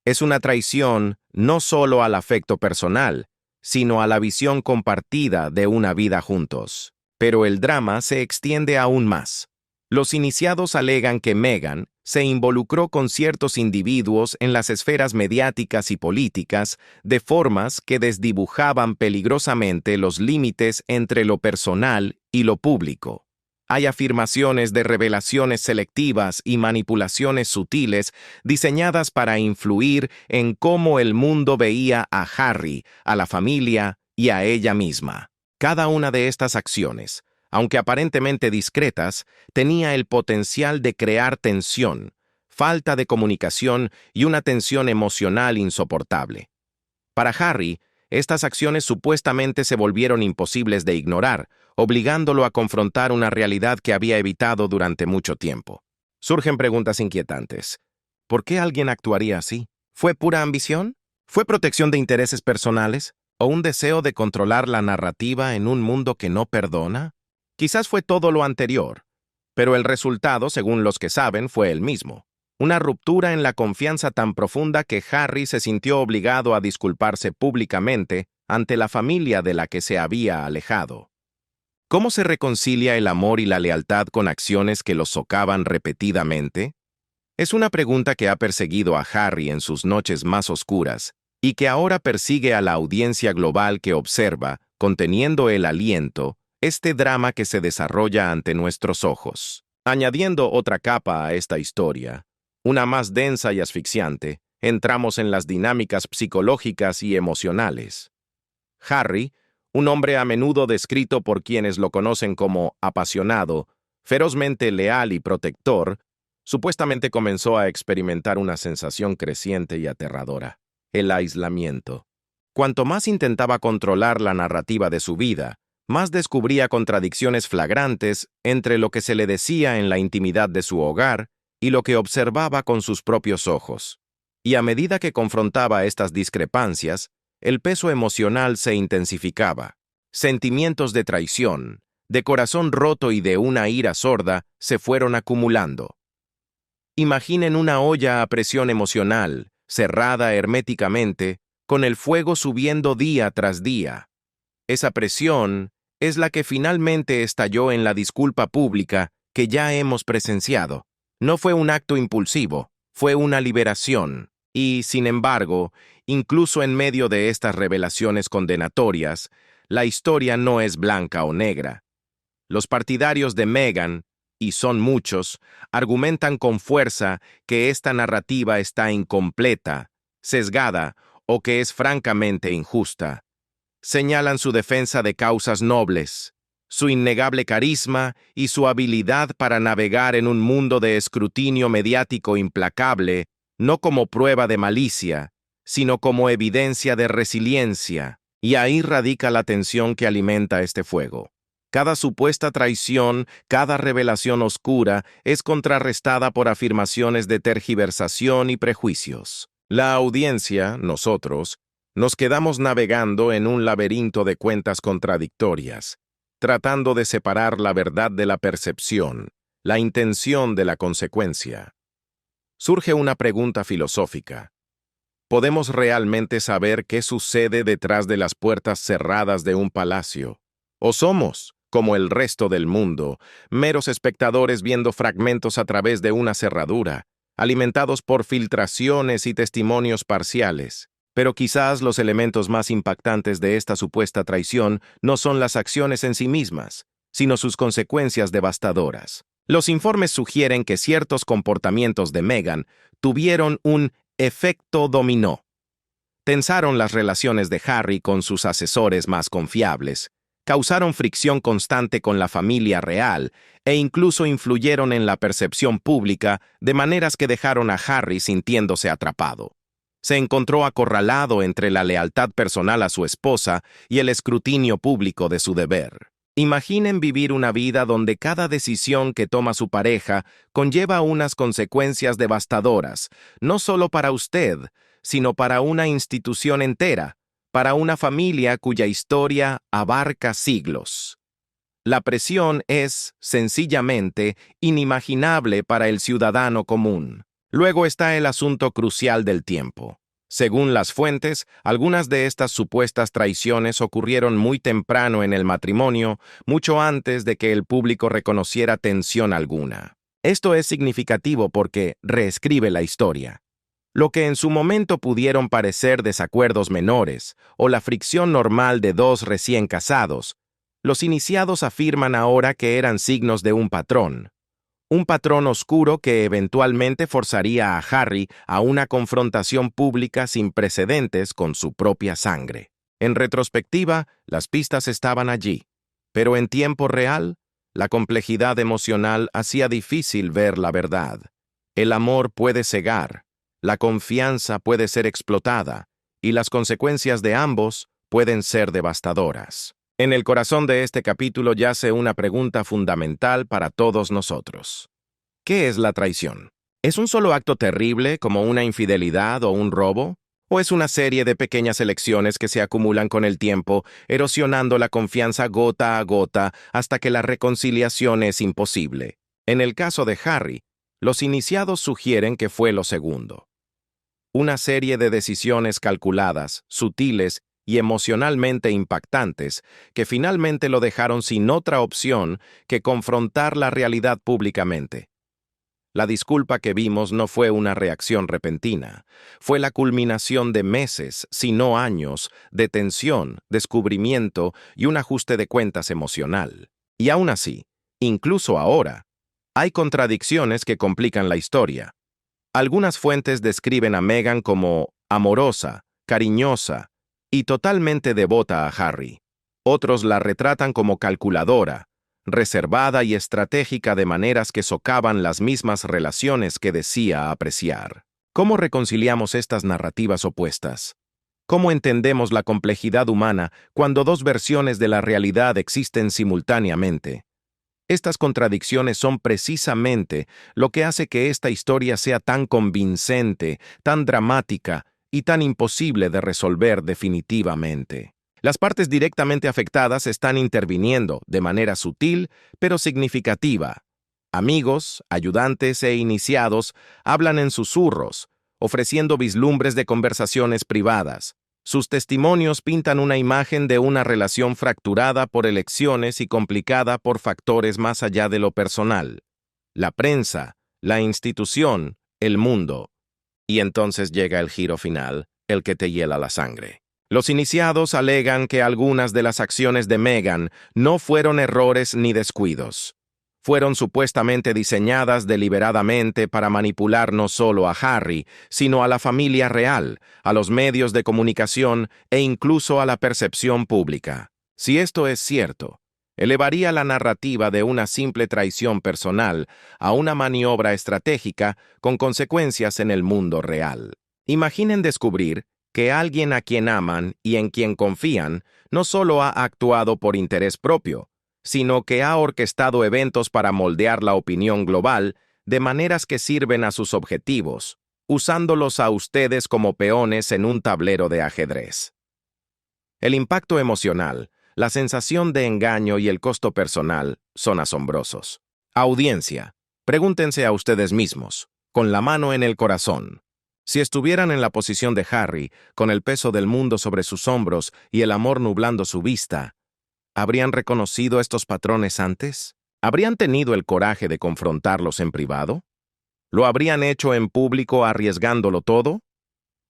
Es una traición no solo al afecto personal, sino a la visión compartida de una vida juntos. Pero el drama se extiende aún más. Los iniciados alegan que Meghan se involucró con ciertos individuos en las esferas mediáticas y políticas de formas que desdibujaban peligrosamente los límites entre lo personal y lo público. Hay afirmaciones de revelaciones selectivas y manipulaciones sutiles diseñadas para influir en cómo el mundo veía a Harry, a la familia y a ella misma. Cada una de estas acciones, aunque aparentemente discretas, tenía el potencial de crear tensión, falta de comunicación y una tensión emocional insoportable. Para Harry, estas acciones supuestamente se volvieron imposibles de ignorar, obligándolo a confrontar una realidad que había evitado durante mucho tiempo. Surgen preguntas inquietantes. ¿Por qué alguien actuaría así? ¿Fue pura ambición? ¿Fue protección de intereses personales? ¿O un deseo de controlar la narrativa en un mundo que no perdona? Quizás fue todo lo anterior, pero el resultado, según los que saben, fue el mismo. Una ruptura en la confianza tan profunda que Harry se sintió obligado a disculparse públicamente ante la familia de la que se había alejado. ¿Cómo se reconcilia el amor y la lealtad con acciones que los socavan repetidamente? Es una pregunta que ha perseguido a Harry en sus noches más oscuras y que ahora persigue a la audiencia global que observa, conteniendo el aliento, este drama que se desarrolla ante nuestros ojos. Añadiendo otra capa a esta historia, una más densa y asfixiante, entramos en las dinámicas psicológicas y emocionales. Harry, un hombre a menudo descrito por quienes lo conocen como apasionado, ferozmente leal y protector, supuestamente comenzó a experimentar una sensación creciente y aterradora: el aislamiento. Cuanto más intentaba controlar la narrativa de su vida, más descubría contradicciones flagrantes entre lo que se le decía en la intimidad de su hogar y lo que observaba con sus propios ojos. Y a medida que confrontaba estas discrepancias, el peso emocional se intensificaba. Sentimientos de traición, de corazón roto y de una ira sorda se fueron acumulando. Imaginen una olla a presión emocional, cerrada herméticamente, con el fuego subiendo día tras día. Esa presión es la que finalmente estalló en la disculpa pública que ya hemos presenciado. No fue un acto impulsivo, fue una liberación. Y, sin embargo, incluso en medio de estas revelaciones condenatorias, la historia no es blanca o negra. Los partidarios de Meghan, y son muchos, argumentan con fuerza que esta narrativa está incompleta, sesgada o que es francamente injusta. Señalan su defensa de causas nobles, su innegable carisma y su habilidad para navegar en un mundo de escrutinio mediático implacable, no como prueba de malicia, sino como evidencia de resiliencia, y ahí radica la tensión que alimenta este fuego. Cada supuesta traición, cada revelación oscura es contrarrestada por afirmaciones de tergiversación y prejuicios. La audiencia, nosotros, nos quedamos navegando en un laberinto de cuentas contradictorias, tratando de separar la verdad de la percepción, la intención de la consecuencia. Surge una pregunta filosófica. ¿Podemos realmente saber qué sucede detrás de las puertas cerradas de un palacio? ¿O somos, como el resto del mundo, meros espectadores viendo fragmentos a través de una cerradura, alimentados por filtraciones y testimonios parciales? Pero quizás los elementos más impactantes de esta supuesta traición no son las acciones en sí mismas, sino sus consecuencias devastadoras. Los informes sugieren que ciertos comportamientos de Meghan tuvieron un efecto dominó. Tensaron las relaciones de Harry con sus asesores más confiables, causaron fricción constante con la familia real e incluso influyeron en la percepción pública de maneras que dejaron a Harry sintiéndose atrapado. Se encontró acorralado entre la lealtad personal a su esposa y el escrutinio público de su deber. Imaginen vivir una vida donde cada decisión que toma su pareja conlleva unas consecuencias devastadoras, no solo para usted, sino para una institución entera, para una familia cuya historia abarca siglos. La presión es, sencillamente, inimaginable para el ciudadano común. Luego está el asunto crucial del tiempo. Según las fuentes, algunas de estas supuestas traiciones ocurrieron muy temprano en el matrimonio, mucho antes de que el público reconociera tensión alguna. Esto es significativo porque reescribe la historia. Lo que en su momento pudieron parecer desacuerdos menores o la fricción normal de dos recién casados, los iniciados afirman ahora que eran signos de un patrón oscuro que eventualmente forzaría a Harry a una confrontación pública sin precedentes con su propia sangre. En retrospectiva, las pistas estaban allí, pero en tiempo real, la complejidad emocional hacía difícil ver la verdad. El amor puede cegar, la confianza puede ser explotada, y las consecuencias de ambos pueden ser devastadoras. En el corazón de este capítulo yace una pregunta fundamental para todos nosotros. ¿Qué es la traición? ¿Es un solo acto terrible como una infidelidad o un robo? ¿O es una serie de pequeñas elecciones que se acumulan con el tiempo, erosionando la confianza gota a gota hasta que la reconciliación es imposible? En el caso de Harry, los iniciados sugieren que fue lo segundo. Una serie de decisiones calculadas, sutiles y emocionalmente impactantes que finalmente lo dejaron sin otra opción que confrontar la realidad públicamente. La disculpa que vimos no fue una reacción repentina, fue la culminación de meses, si no años, de tensión, descubrimiento y un ajuste de cuentas emocional. Y aún así, incluso ahora, hay contradicciones que complican la historia. Algunas fuentes describen a Meghan como amorosa, cariñosa y totalmente devota a Harry. Otros la retratan como calculadora, reservada y estratégica de maneras que socavan las mismas relaciones que decía apreciar. ¿Cómo reconciliamos estas narrativas opuestas? ¿Cómo entendemos la complejidad humana cuando dos versiones de la realidad existen simultáneamente? Estas contradicciones son precisamente lo que hace que esta historia sea tan convincente, tan dramática y tan imposible de resolver definitivamente. Las partes directamente afectadas están interviniendo de manera sutil pero significativa. Amigos, ayudantes e iniciados hablan en susurros, ofreciendo vislumbres de conversaciones privadas. Sus testimonios pintan una imagen de una relación fracturada por elecciones y complicada por factores más allá de lo personal. La prensa, la institución, el mundo. Y entonces llega el giro final, el que te hiela la sangre. Los iniciados alegan que algunas de las acciones de Meghan no fueron errores ni descuidos. Fueron supuestamente diseñadas deliberadamente para manipular no solo a Harry, sino a la familia real, a los medios de comunicación e incluso a la percepción pública. Si esto es cierto, elevaría la narrativa de una simple traición personal a una maniobra estratégica con consecuencias en el mundo real. Imaginen descubrir que alguien a quien aman y en quien confían no solo ha actuado por interés propio, sino que ha orquestado eventos para moldear la opinión global de maneras que sirven a sus objetivos, usándolos a ustedes como peones en un tablero de ajedrez. El impacto emocional, la sensación de engaño y el costo personal son asombrosos. Audiencia, pregúntense a ustedes mismos, con la mano en el corazón. Si estuvieran en la posición de Harry, con el peso del mundo sobre sus hombros y el amor nublando su vista, ¿habrían reconocido estos patrones antes? ¿Habrían tenido el coraje de confrontarlos en privado? ¿Lo habrían hecho en público arriesgándolo todo?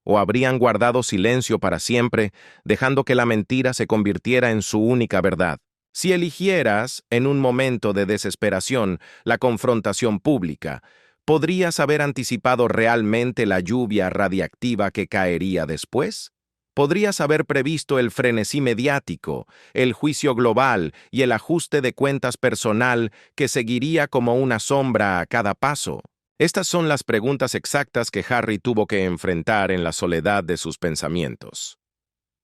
¿O habrían guardado silencio para siempre, dejando que la mentira se convirtiera en su única verdad? Si eligieras, en un momento de desesperación, la confrontación pública, ¿podrías haber anticipado realmente la lluvia radiactiva que caería después? ¿Podrías haber previsto el frenesí mediático, el juicio global y el ajuste de cuentas personal que seguiría como una sombra a cada paso? Estas son las preguntas exactas que Harry tuvo que enfrentar en la soledad de sus pensamientos.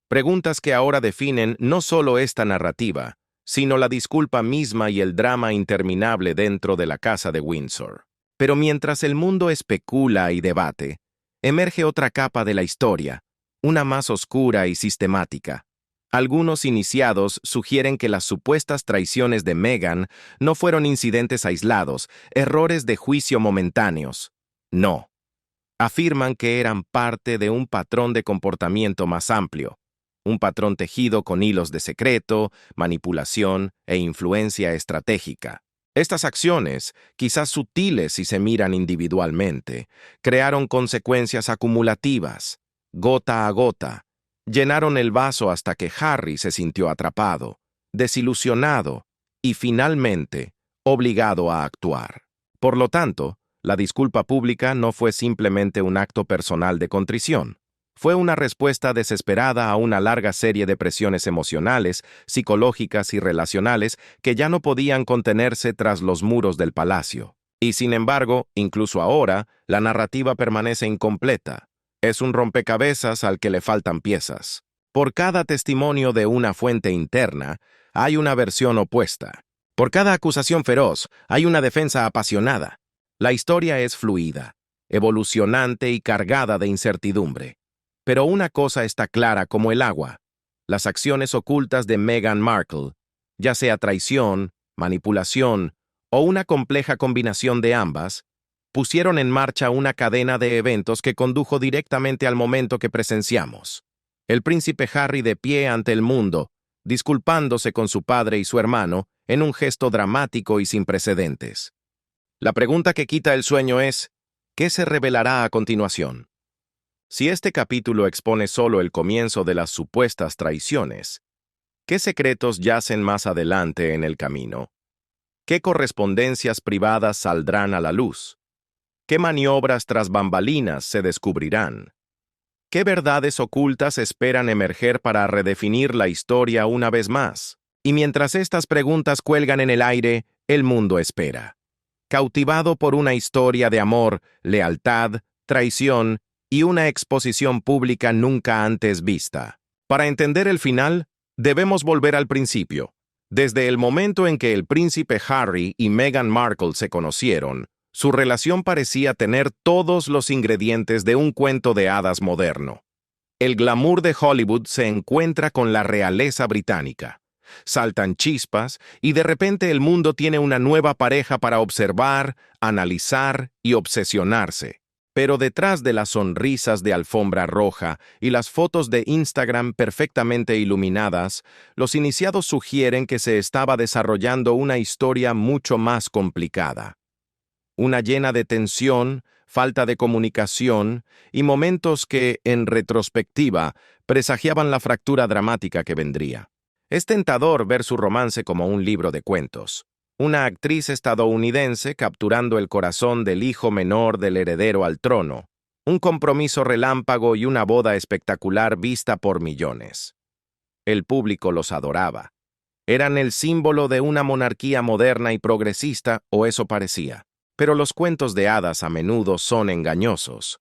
Preguntas que ahora definen no solo esta narrativa, sino la disculpa misma y el drama interminable dentro de la casa de Windsor. Pero mientras el mundo especula y debate, emerge otra capa de la historia, una más oscura y sistemática. Algunos iniciados sugieren que las supuestas traiciones de Meghan no fueron incidentes aislados, errores de juicio momentáneos. No. Afirman que eran parte de un patrón de comportamiento más amplio, un patrón tejido con hilos de secreto, manipulación e influencia estratégica. Estas acciones, quizás sutiles si se miran individualmente, crearon consecuencias acumulativas, gota a gota. Llenaron el vaso hasta que Harry se sintió atrapado, desilusionado y finalmente obligado a actuar. Por lo tanto, la disculpa pública no fue simplemente un acto personal de contrición. Fue una respuesta desesperada a una larga serie de presiones emocionales, psicológicas y relacionales que ya no podían contenerse tras los muros del palacio. Y sin embargo, incluso ahora, la narrativa permanece incompleta. Es un rompecabezas al que le faltan piezas. Por cada testimonio de una fuente interna, hay una versión opuesta. Por cada acusación feroz, hay una defensa apasionada. La historia es fluida, evolucionante y cargada de incertidumbre. Pero una cosa está clara como el agua. Las acciones ocultas de Meghan Markle, ya sea traición, manipulación o una compleja combinación de ambas, pusieron en marcha una cadena de eventos que condujo directamente al momento que presenciamos. El príncipe Harry de pie ante el mundo, disculpándose con su padre y su hermano en un gesto dramático y sin precedentes. La pregunta que quita el sueño es, ¿qué se revelará a continuación? Si este capítulo expone solo el comienzo de las supuestas traiciones, ¿qué secretos yacen más adelante en el camino? ¿Qué correspondencias privadas saldrán a la luz? ¿Qué maniobras tras bambalinas se descubrirán? ¿Qué verdades ocultas esperan emerger para redefinir la historia una vez más? Y mientras estas preguntas cuelgan en el aire, el mundo espera. Cautivado por una historia de amor, lealtad, traición y una exposición pública nunca antes vista. Para entender el final, debemos volver al principio. Desde el momento en que el príncipe Harry y Meghan Markle se conocieron, su relación parecía tener todos los ingredientes de un cuento de hadas moderno. El glamour de Hollywood se encuentra con la realeza británica. Saltan chispas y de repente el mundo tiene una nueva pareja para observar, analizar y obsesionarse. Pero detrás de las sonrisas de alfombra roja y las fotos de Instagram perfectamente iluminadas, los iniciados sugieren que se estaba desarrollando una historia mucho más complicada. Una llena de tensión, falta de comunicación y momentos que, en retrospectiva, presagiaban la fractura dramática que vendría. Es tentador ver su romance como un libro de cuentos. Una actriz estadounidense capturando el corazón del hijo menor del heredero al trono. Un compromiso relámpago y una boda espectacular vista por millones. El público los adoraba. Eran el símbolo de una monarquía moderna y progresista, o eso parecía. Pero los cuentos de hadas a menudo son engañosos.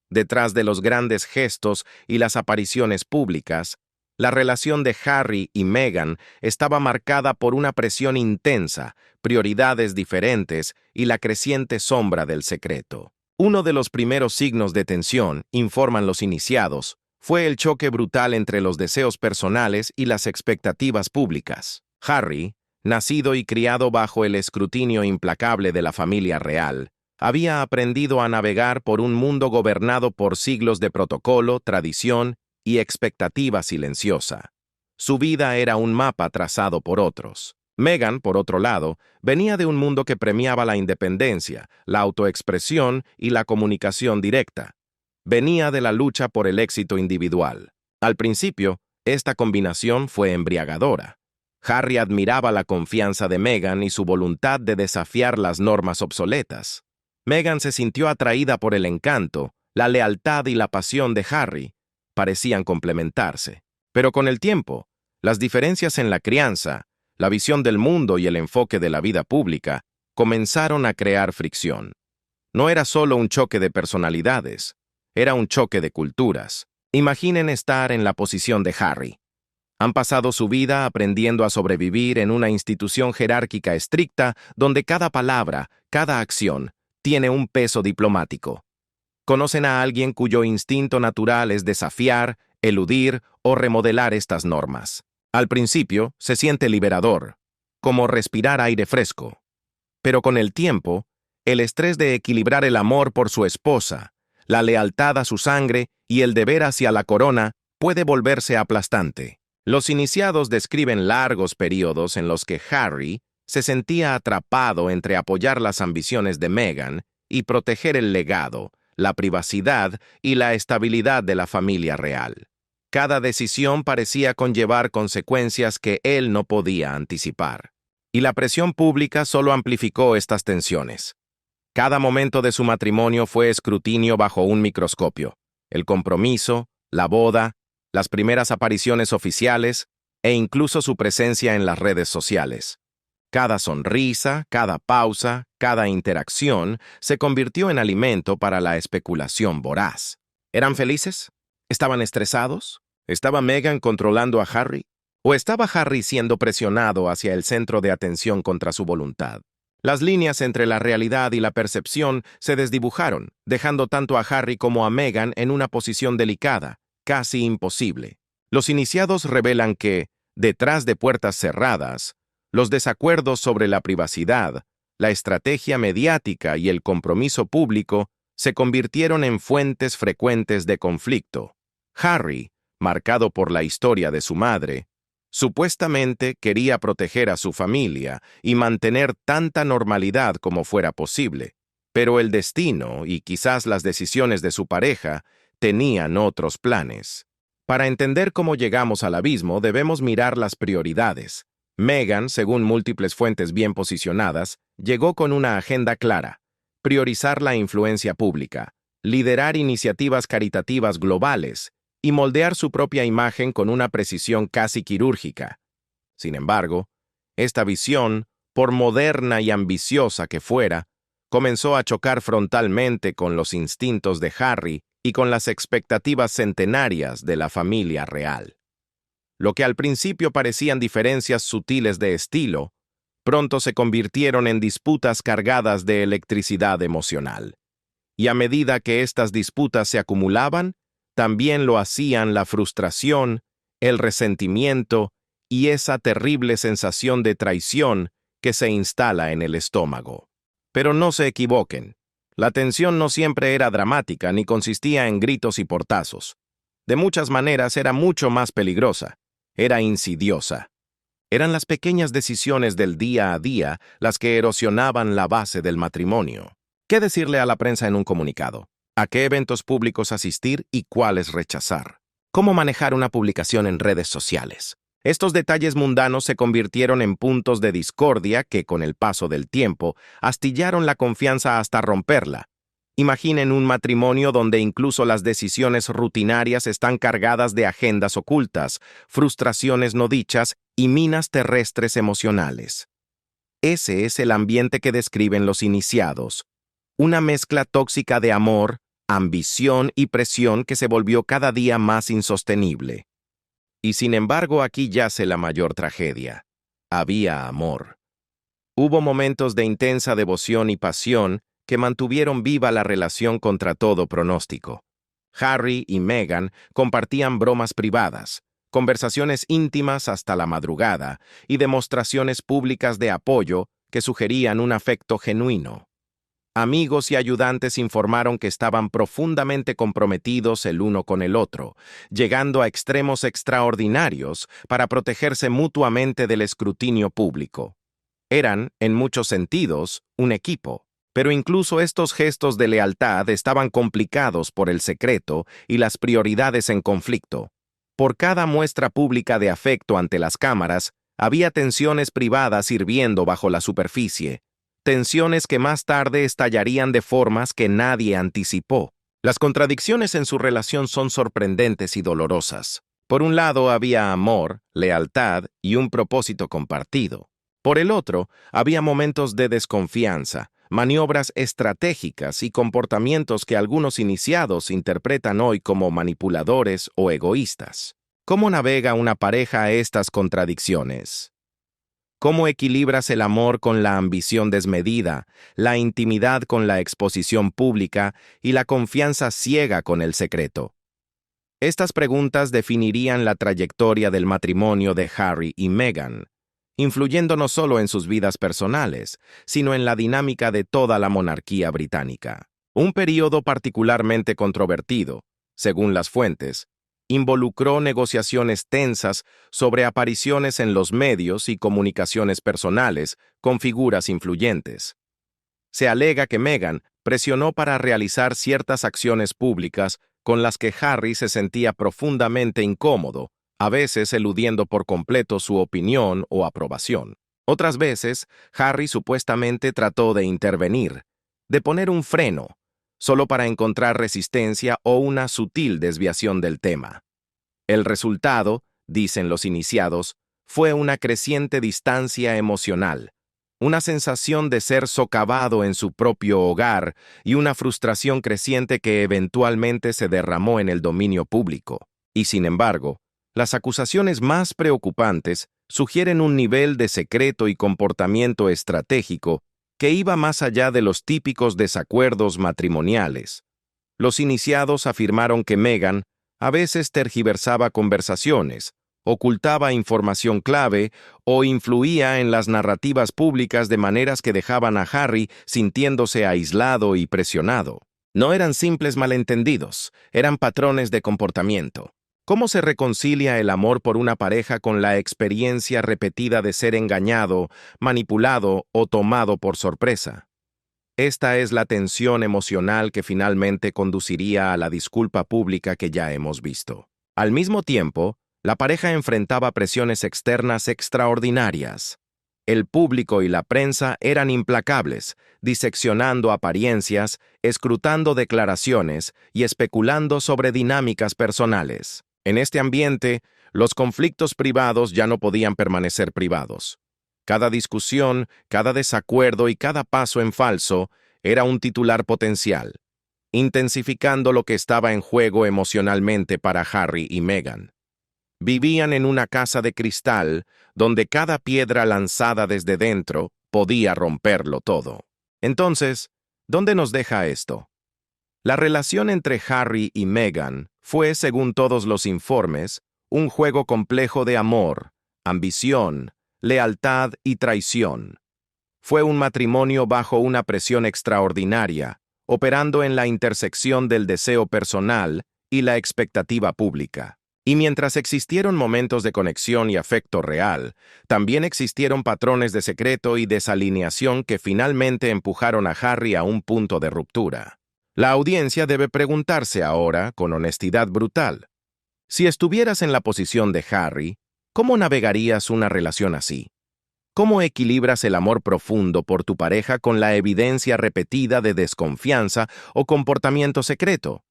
Detrás de los grandes gestos y las apariciones públicas, La relación de Harry y Meghan estaba marcada por una presión intensa, prioridades diferentes y la creciente sombra del secreto. Uno de los primeros signos de tensión, informan los iniciados, fue el choque brutal entre los deseos personales y las expectativas públicas. Harry, nacido y criado bajo el escrutinio implacable de la familia real, había aprendido a navegar por un mundo gobernado por siglos de protocolo, tradición y expectativa silenciosa. Su vida era un mapa trazado por otros. Meghan, por otro lado, venía de un mundo que premiaba la independencia, la autoexpresión y la comunicación directa. Venía de la lucha por el éxito individual. Al principio, esta combinación fue embriagadora. Harry admiraba la confianza de Meghan y su voluntad de desafiar las normas obsoletas. Meghan se sintió atraída por el encanto, la lealtad y la pasión de Harry. Parecían complementarse. Pero con el tiempo, las diferencias en la crianza, la visión del mundo y el enfoque de la vida pública comenzaron a crear fricción. No era solo un choque de personalidades, era un choque de culturas. Imaginen estar en la posición de Harry. Han pasado su vida aprendiendo a sobrevivir en una institución jerárquica estricta donde cada palabra, cada acción, tiene un peso diplomático. Conocen a alguien cuyo instinto natural es desafiar, eludir o remodelar estas normas. Al principio, se siente liberador, como respirar aire fresco. Pero con el tiempo, el estrés de equilibrar el amor por su esposa, la lealtad a su sangre y el deber hacia la corona puede volverse aplastante. Los iniciados describen largos periodos en los que Harry se sentía atrapado entre apoyar las ambiciones de Meghan y proteger el legado, la privacidad y la estabilidad de la familia real. Cada decisión parecía conllevar consecuencias que él no podía anticipar. Y la presión pública solo amplificó estas tensiones. Cada momento de su matrimonio fue escrutinio bajo un microscopio. El compromiso, la boda, las primeras apariciones oficiales e incluso su presencia en las redes sociales. Cada sonrisa, cada pausa, cada interacción se convirtió en alimento para la especulación voraz. ¿Eran felices? ¿Estaban estresados? ¿Estaba Meghan controlando a Harry? ¿O estaba Harry siendo presionado hacia el centro de atención contra su voluntad? Las líneas entre la realidad y la percepción se desdibujaron, dejando tanto a Harry como a Meghan en una posición delicada, casi imposible. Los iniciados revelan que, detrás de puertas cerradas, los desacuerdos sobre la privacidad, la estrategia mediática y el compromiso público se convirtieron en fuentes frecuentes de conflicto. Harry, marcado por la historia de su madre, supuestamente quería proteger a su familia y mantener tanta normalidad como fuera posible, pero el destino y quizás las decisiones de su pareja tenían otros planes. Para entender cómo llegamos al abismo, debemos mirar las prioridades. Meghan, según múltiples fuentes bien posicionadas, llegó con una agenda clara: priorizar la influencia pública, liderar iniciativas caritativas globales y moldear su propia imagen con una precisión casi quirúrgica. Sin embargo, esta visión, por moderna y ambiciosa que fuera, comenzó a chocar frontalmente con los instintos de Harry y con las expectativas centenarias de la familia real. Lo que al principio parecían diferencias sutiles de estilo, pronto se convirtieron en disputas cargadas de electricidad emocional. Y a medida que estas disputas se acumulaban, también lo hacían la frustración, el resentimiento y esa terrible sensación de traición que se instala en el estómago. Pero no se equivoquen, la tensión no siempre era dramática ni consistía en gritos y portazos. De muchas maneras era mucho más peligrosa, era insidiosa. Eran las pequeñas decisiones del día a día las que erosionaban la base del matrimonio. ¿Qué decirle a la prensa en un comunicado? ¿A qué eventos públicos asistir y cuáles rechazar? ¿Cómo manejar una publicación en redes sociales? Estos detalles mundanos se convirtieron en puntos de discordia que, con el paso del tiempo, astillaron la confianza hasta romperla. Imaginen un matrimonio donde incluso las decisiones rutinarias están cargadas de agendas ocultas, frustraciones no dichas y minas terrestres emocionales. Ese es el ambiente que describen los iniciados. Una mezcla tóxica de amor, ambición y presión que se volvió cada día más insostenible. Y sin embargo, aquí yace la mayor tragedia. Había amor. Hubo momentos de intensa devoción y pasión que mantuvieron viva la relación contra todo pronóstico. Harry y Meghan compartían bromas privadas, conversaciones íntimas hasta la madrugada y demostraciones públicas de apoyo que sugerían un afecto genuino. Amigos y ayudantes informaron que estaban profundamente comprometidos el uno con el otro, llegando a extremos extraordinarios para protegerse mutuamente del escrutinio público. Eran, en muchos sentidos, un equipo. Pero incluso estos gestos de lealtad estaban complicados por el secreto y las prioridades en conflicto. Por cada muestra pública de afecto ante las cámaras, había tensiones privadas hirviendo bajo la superficie, tensiones que más tarde estallarían de formas que nadie anticipó. Las contradicciones en su relación son sorprendentes y dolorosas. Por un lado había amor, lealtad y un propósito compartido. Por el otro, había momentos de desconfianza, maniobras estratégicas y comportamientos que algunos iniciados interpretan hoy como manipuladores o egoístas. ¿Cómo navega una pareja estas contradicciones? ¿Cómo equilibras el amor con la ambición desmedida, la intimidad con la exposición pública y la confianza ciega con el secreto? Estas preguntas definirían la trayectoria del matrimonio de Harry y Meghan, influyendo no solo en sus vidas personales, sino en la dinámica de toda la monarquía británica. Un período particularmente controvertido, según las fuentes, involucró negociaciones tensas sobre apariciones en los medios y comunicaciones personales con figuras influyentes. Se alega que Meghan presionó para realizar ciertas acciones públicas con las que Harry se sentía profundamente incómodo, a veces eludiendo por completo su opinión o aprobación. Otras veces, Harry supuestamente trató de intervenir, de poner un freno, solo para encontrar resistencia o una sutil desviación del tema. El resultado, dicen los iniciados, fue una creciente distancia emocional, una sensación de ser socavado en su propio hogar y una frustración creciente que eventualmente se derramó en el dominio público. Y sin embargo, las acusaciones más preocupantes sugieren un nivel de secreto y comportamiento estratégico que iba más allá de los típicos desacuerdos matrimoniales. Los iniciados afirmaron que Meghan a veces tergiversaba conversaciones, ocultaba información clave o influía en las narrativas públicas de maneras que dejaban a Harry sintiéndose aislado y presionado. No eran simples malentendidos, eran patrones de comportamiento. ¿Cómo se reconcilia el amor por una pareja con la experiencia repetida de ser engañado, manipulado o tomado por sorpresa? Esta es la tensión emocional que finalmente conduciría a la disculpa pública que ya hemos visto. Al mismo tiempo, la pareja enfrentaba presiones externas extraordinarias. El público y la prensa eran implacables, diseccionando apariencias, escrutando declaraciones y especulando sobre dinámicas personales. En este ambiente, los conflictos privados ya no podían permanecer privados. Cada discusión, cada desacuerdo y cada paso en falso era un titular potencial, intensificando lo que estaba en juego emocionalmente para Harry y Meghan. Vivían en una casa de cristal donde cada piedra lanzada desde dentro podía romperlo todo. Entonces, ¿dónde nos deja esto? La relación entre Harry y Meghan fue, según todos los informes, un juego complejo de amor, ambición, lealtad y traición. Fue un matrimonio bajo una presión extraordinaria, operando en la intersección del deseo personal y la expectativa pública. Y mientras existieron momentos de conexión y afecto real, también existieron patrones de secreto y desalineación que finalmente empujaron a Harry a un punto de ruptura. La audiencia debe preguntarse ahora, con honestidad brutal, si estuvieras en la posición de Harry, ¿cómo navegarías una relación así? ¿Cómo equilibras el amor profundo por tu pareja con la evidencia repetida de desconfianza o comportamiento secreto?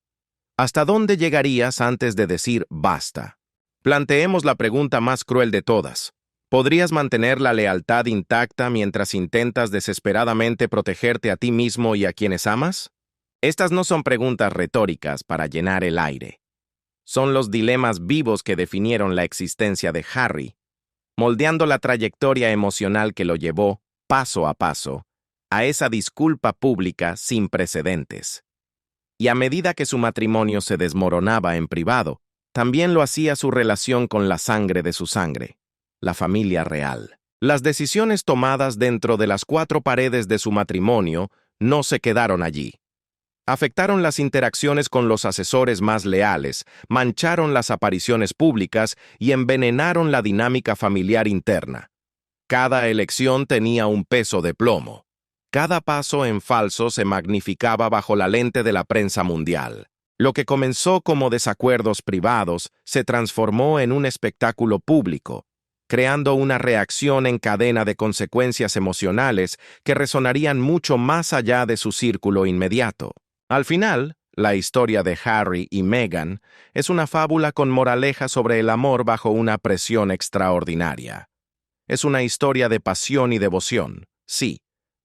¿Hasta dónde llegarías antes de decir basta? Planteemos la pregunta más cruel de todas. ¿Podrías mantener la lealtad intacta mientras intentas desesperadamente protegerte a ti mismo y a quienes amas? Estas no son preguntas retóricas para llenar el aire. Son los dilemas vivos que definieron la existencia de Harry, moldeando la trayectoria emocional que lo llevó, paso a paso, a esa disculpa pública sin precedentes. Y a medida que su matrimonio se desmoronaba en privado, también lo hacía su relación con la sangre de su sangre, la familia real. Las decisiones tomadas dentro de las cuatro paredes de su matrimonio no se quedaron allí. Afectaron las interacciones con los asesores más leales, mancharon las apariciones públicas y envenenaron la dinámica familiar interna. Cada elección tenía un peso de plomo. Cada paso en falso se magnificaba bajo la lente de la prensa mundial. Lo que comenzó como desacuerdos privados se transformó en un espectáculo público, creando una reacción en cadena de consecuencias emocionales que resonarían mucho más allá de su círculo inmediato. Al final, la historia de Harry y Meghan es una fábula con moraleja sobre el amor bajo una presión extraordinaria. Es una historia de pasión y devoción, sí,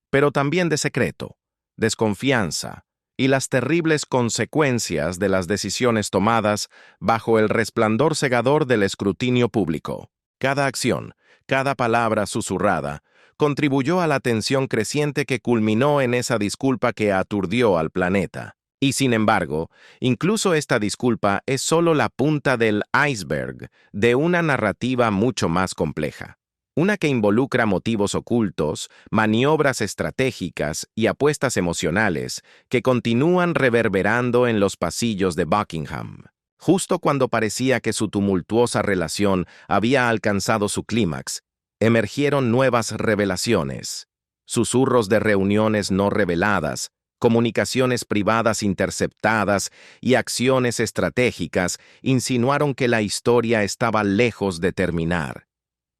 pero también de secreto, desconfianza y las terribles consecuencias de las decisiones tomadas bajo el resplandor cegador del escrutinio público. Cada acción, cada palabra susurrada, contribuyó a la tensión creciente que culminó en esa disculpa que aturdió al planeta. Y sin embargo, incluso esta disculpa es solo la punta del iceberg de una narrativa mucho más compleja. Una que involucra motivos ocultos, maniobras estratégicas y apuestas emocionales que continúan reverberando en los pasillos de Buckingham. Justo cuando parecía que su tumultuosa relación había alcanzado su clímax, emergieron nuevas revelaciones, susurros de reuniones no reveladas, comunicaciones privadas interceptadas y acciones estratégicas insinuaron que la historia estaba lejos de terminar.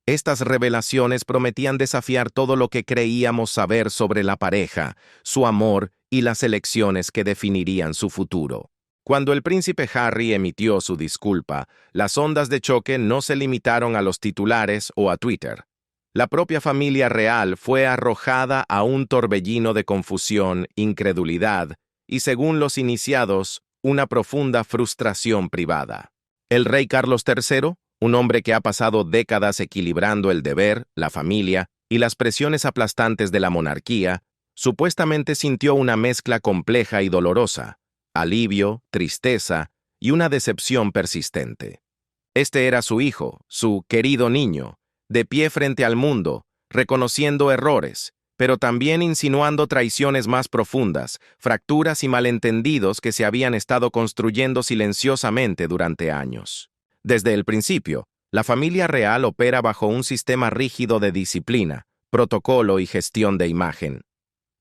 Estas revelaciones prometían desafiar todo lo que creíamos saber sobre la pareja, su amor y las elecciones que definirían su futuro. Cuando el príncipe Harry emitió su disculpa, las ondas de choque no se limitaron a los titulares o a Twitter. La propia familia real fue arrojada a un torbellino de confusión, incredulidad y, según los iniciados, una profunda frustración privada. El rey Carlos III, un hombre que ha pasado décadas equilibrando el deber, la familia y las presiones aplastantes de la monarquía, supuestamente sintió una mezcla compleja y dolorosa, alivio, tristeza y una decepción persistente. Este era su hijo, su querido niño, de pie frente al mundo, reconociendo errores, pero también insinuando traiciones más profundas, fracturas y malentendidos que se habían estado construyendo silenciosamente durante años. Desde el principio, la familia real opera bajo un sistema rígido de disciplina, protocolo y gestión de imagen.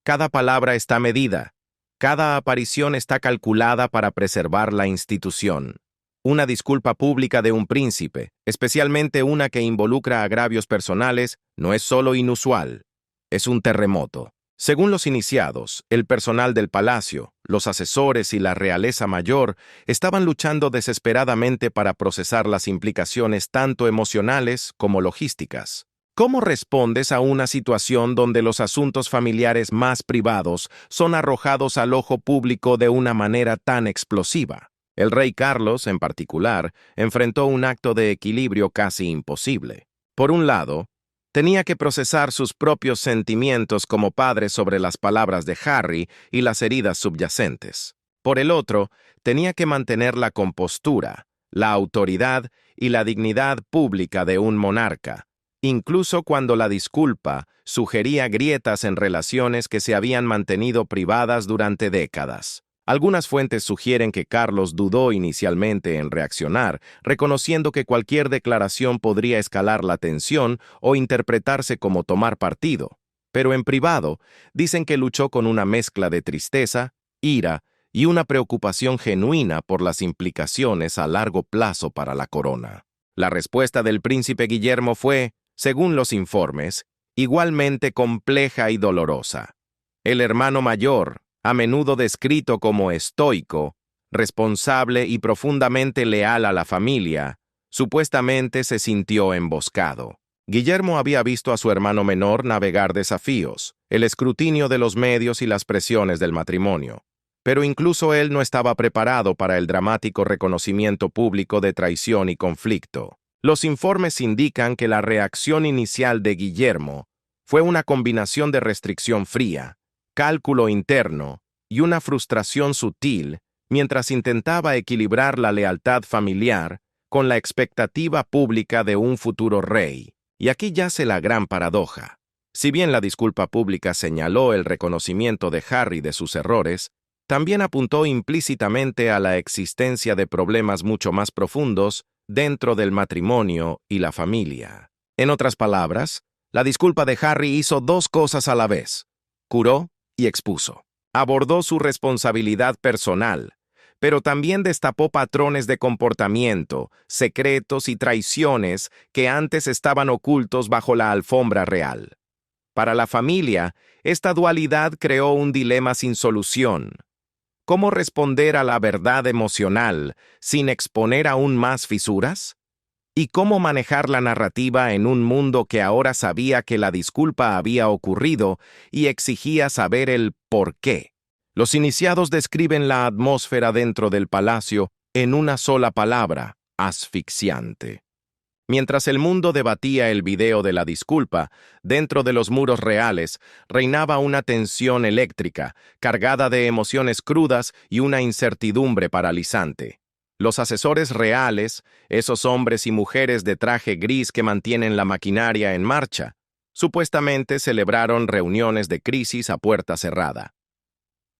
Cada palabra está medida, cada aparición está calculada para preservar la institución. Una disculpa pública de un príncipe, especialmente una que involucra agravios personales, no es solo inusual, es un terremoto. Según los iniciados, el personal del palacio, los asesores y la realeza mayor estaban luchando desesperadamente para procesar las implicaciones tanto emocionales como logísticas. ¿Cómo respondes a una situación donde los asuntos familiares más privados son arrojados al ojo público de una manera tan explosiva? El rey Carlos, en particular, enfrentó un acto de equilibrio casi imposible. Por un lado, tenía que procesar sus propios sentimientos como padre sobre las palabras de Harry y las heridas subyacentes. Por el otro, tenía que mantener la compostura, la autoridad y la dignidad pública de un monarca, incluso cuando la disculpa sugería grietas en relaciones que se habían mantenido privadas durante décadas. Algunas fuentes sugieren que Carlos dudó inicialmente en reaccionar, reconociendo que cualquier declaración podría escalar la tensión o interpretarse como tomar partido. Pero en privado, dicen que luchó con una mezcla de tristeza, ira y una preocupación genuina por las implicaciones a largo plazo para la corona. La respuesta del príncipe Guillermo fue, según los informes, igualmente compleja y dolorosa. El hermano mayor, a menudo descrito como estoico, responsable y profundamente leal a la familia, supuestamente se sintió emboscado. Guillermo había visto a su hermano menor navegar desafíos, el escrutinio de los medios y las presiones del matrimonio. Pero incluso él no estaba preparado para el dramático reconocimiento público de traición y conflicto. Los informes indican que la reacción inicial de Guillermo fue una combinación de restricción fría, cálculo interno y una frustración sutil mientras intentaba equilibrar la lealtad familiar con la expectativa pública de un futuro rey. Y aquí yace la gran paradoja. Si bien la disculpa pública señaló el reconocimiento de Harry de sus errores, también apuntó implícitamente a la existencia de problemas mucho más profundos dentro del matrimonio y la familia. En otras palabras, la disculpa de Harry hizo dos cosas a la vez: curó y expuso. Abordó su responsabilidad personal, pero también destapó patrones de comportamiento, secretos y traiciones que antes estaban ocultos bajo la alfombra real. Para la familia, esta dualidad creó un dilema sin solución. ¿Cómo responder a la verdad emocional sin exponer aún más fisuras? ¿Y cómo manejar la narrativa en un mundo que ahora sabía que la disculpa había ocurrido y exigía saber el por qué? Los iniciados describen la atmósfera dentro del palacio en una sola palabra: asfixiante. Mientras el mundo debatía el video de la disculpa, dentro de los muros reales reinaba una tensión eléctrica, cargada de emociones crudas y una incertidumbre paralizante. Los asesores reales, esos hombres y mujeres de traje gris que mantienen la maquinaria en marcha, supuestamente celebraron reuniones de crisis a puerta cerrada.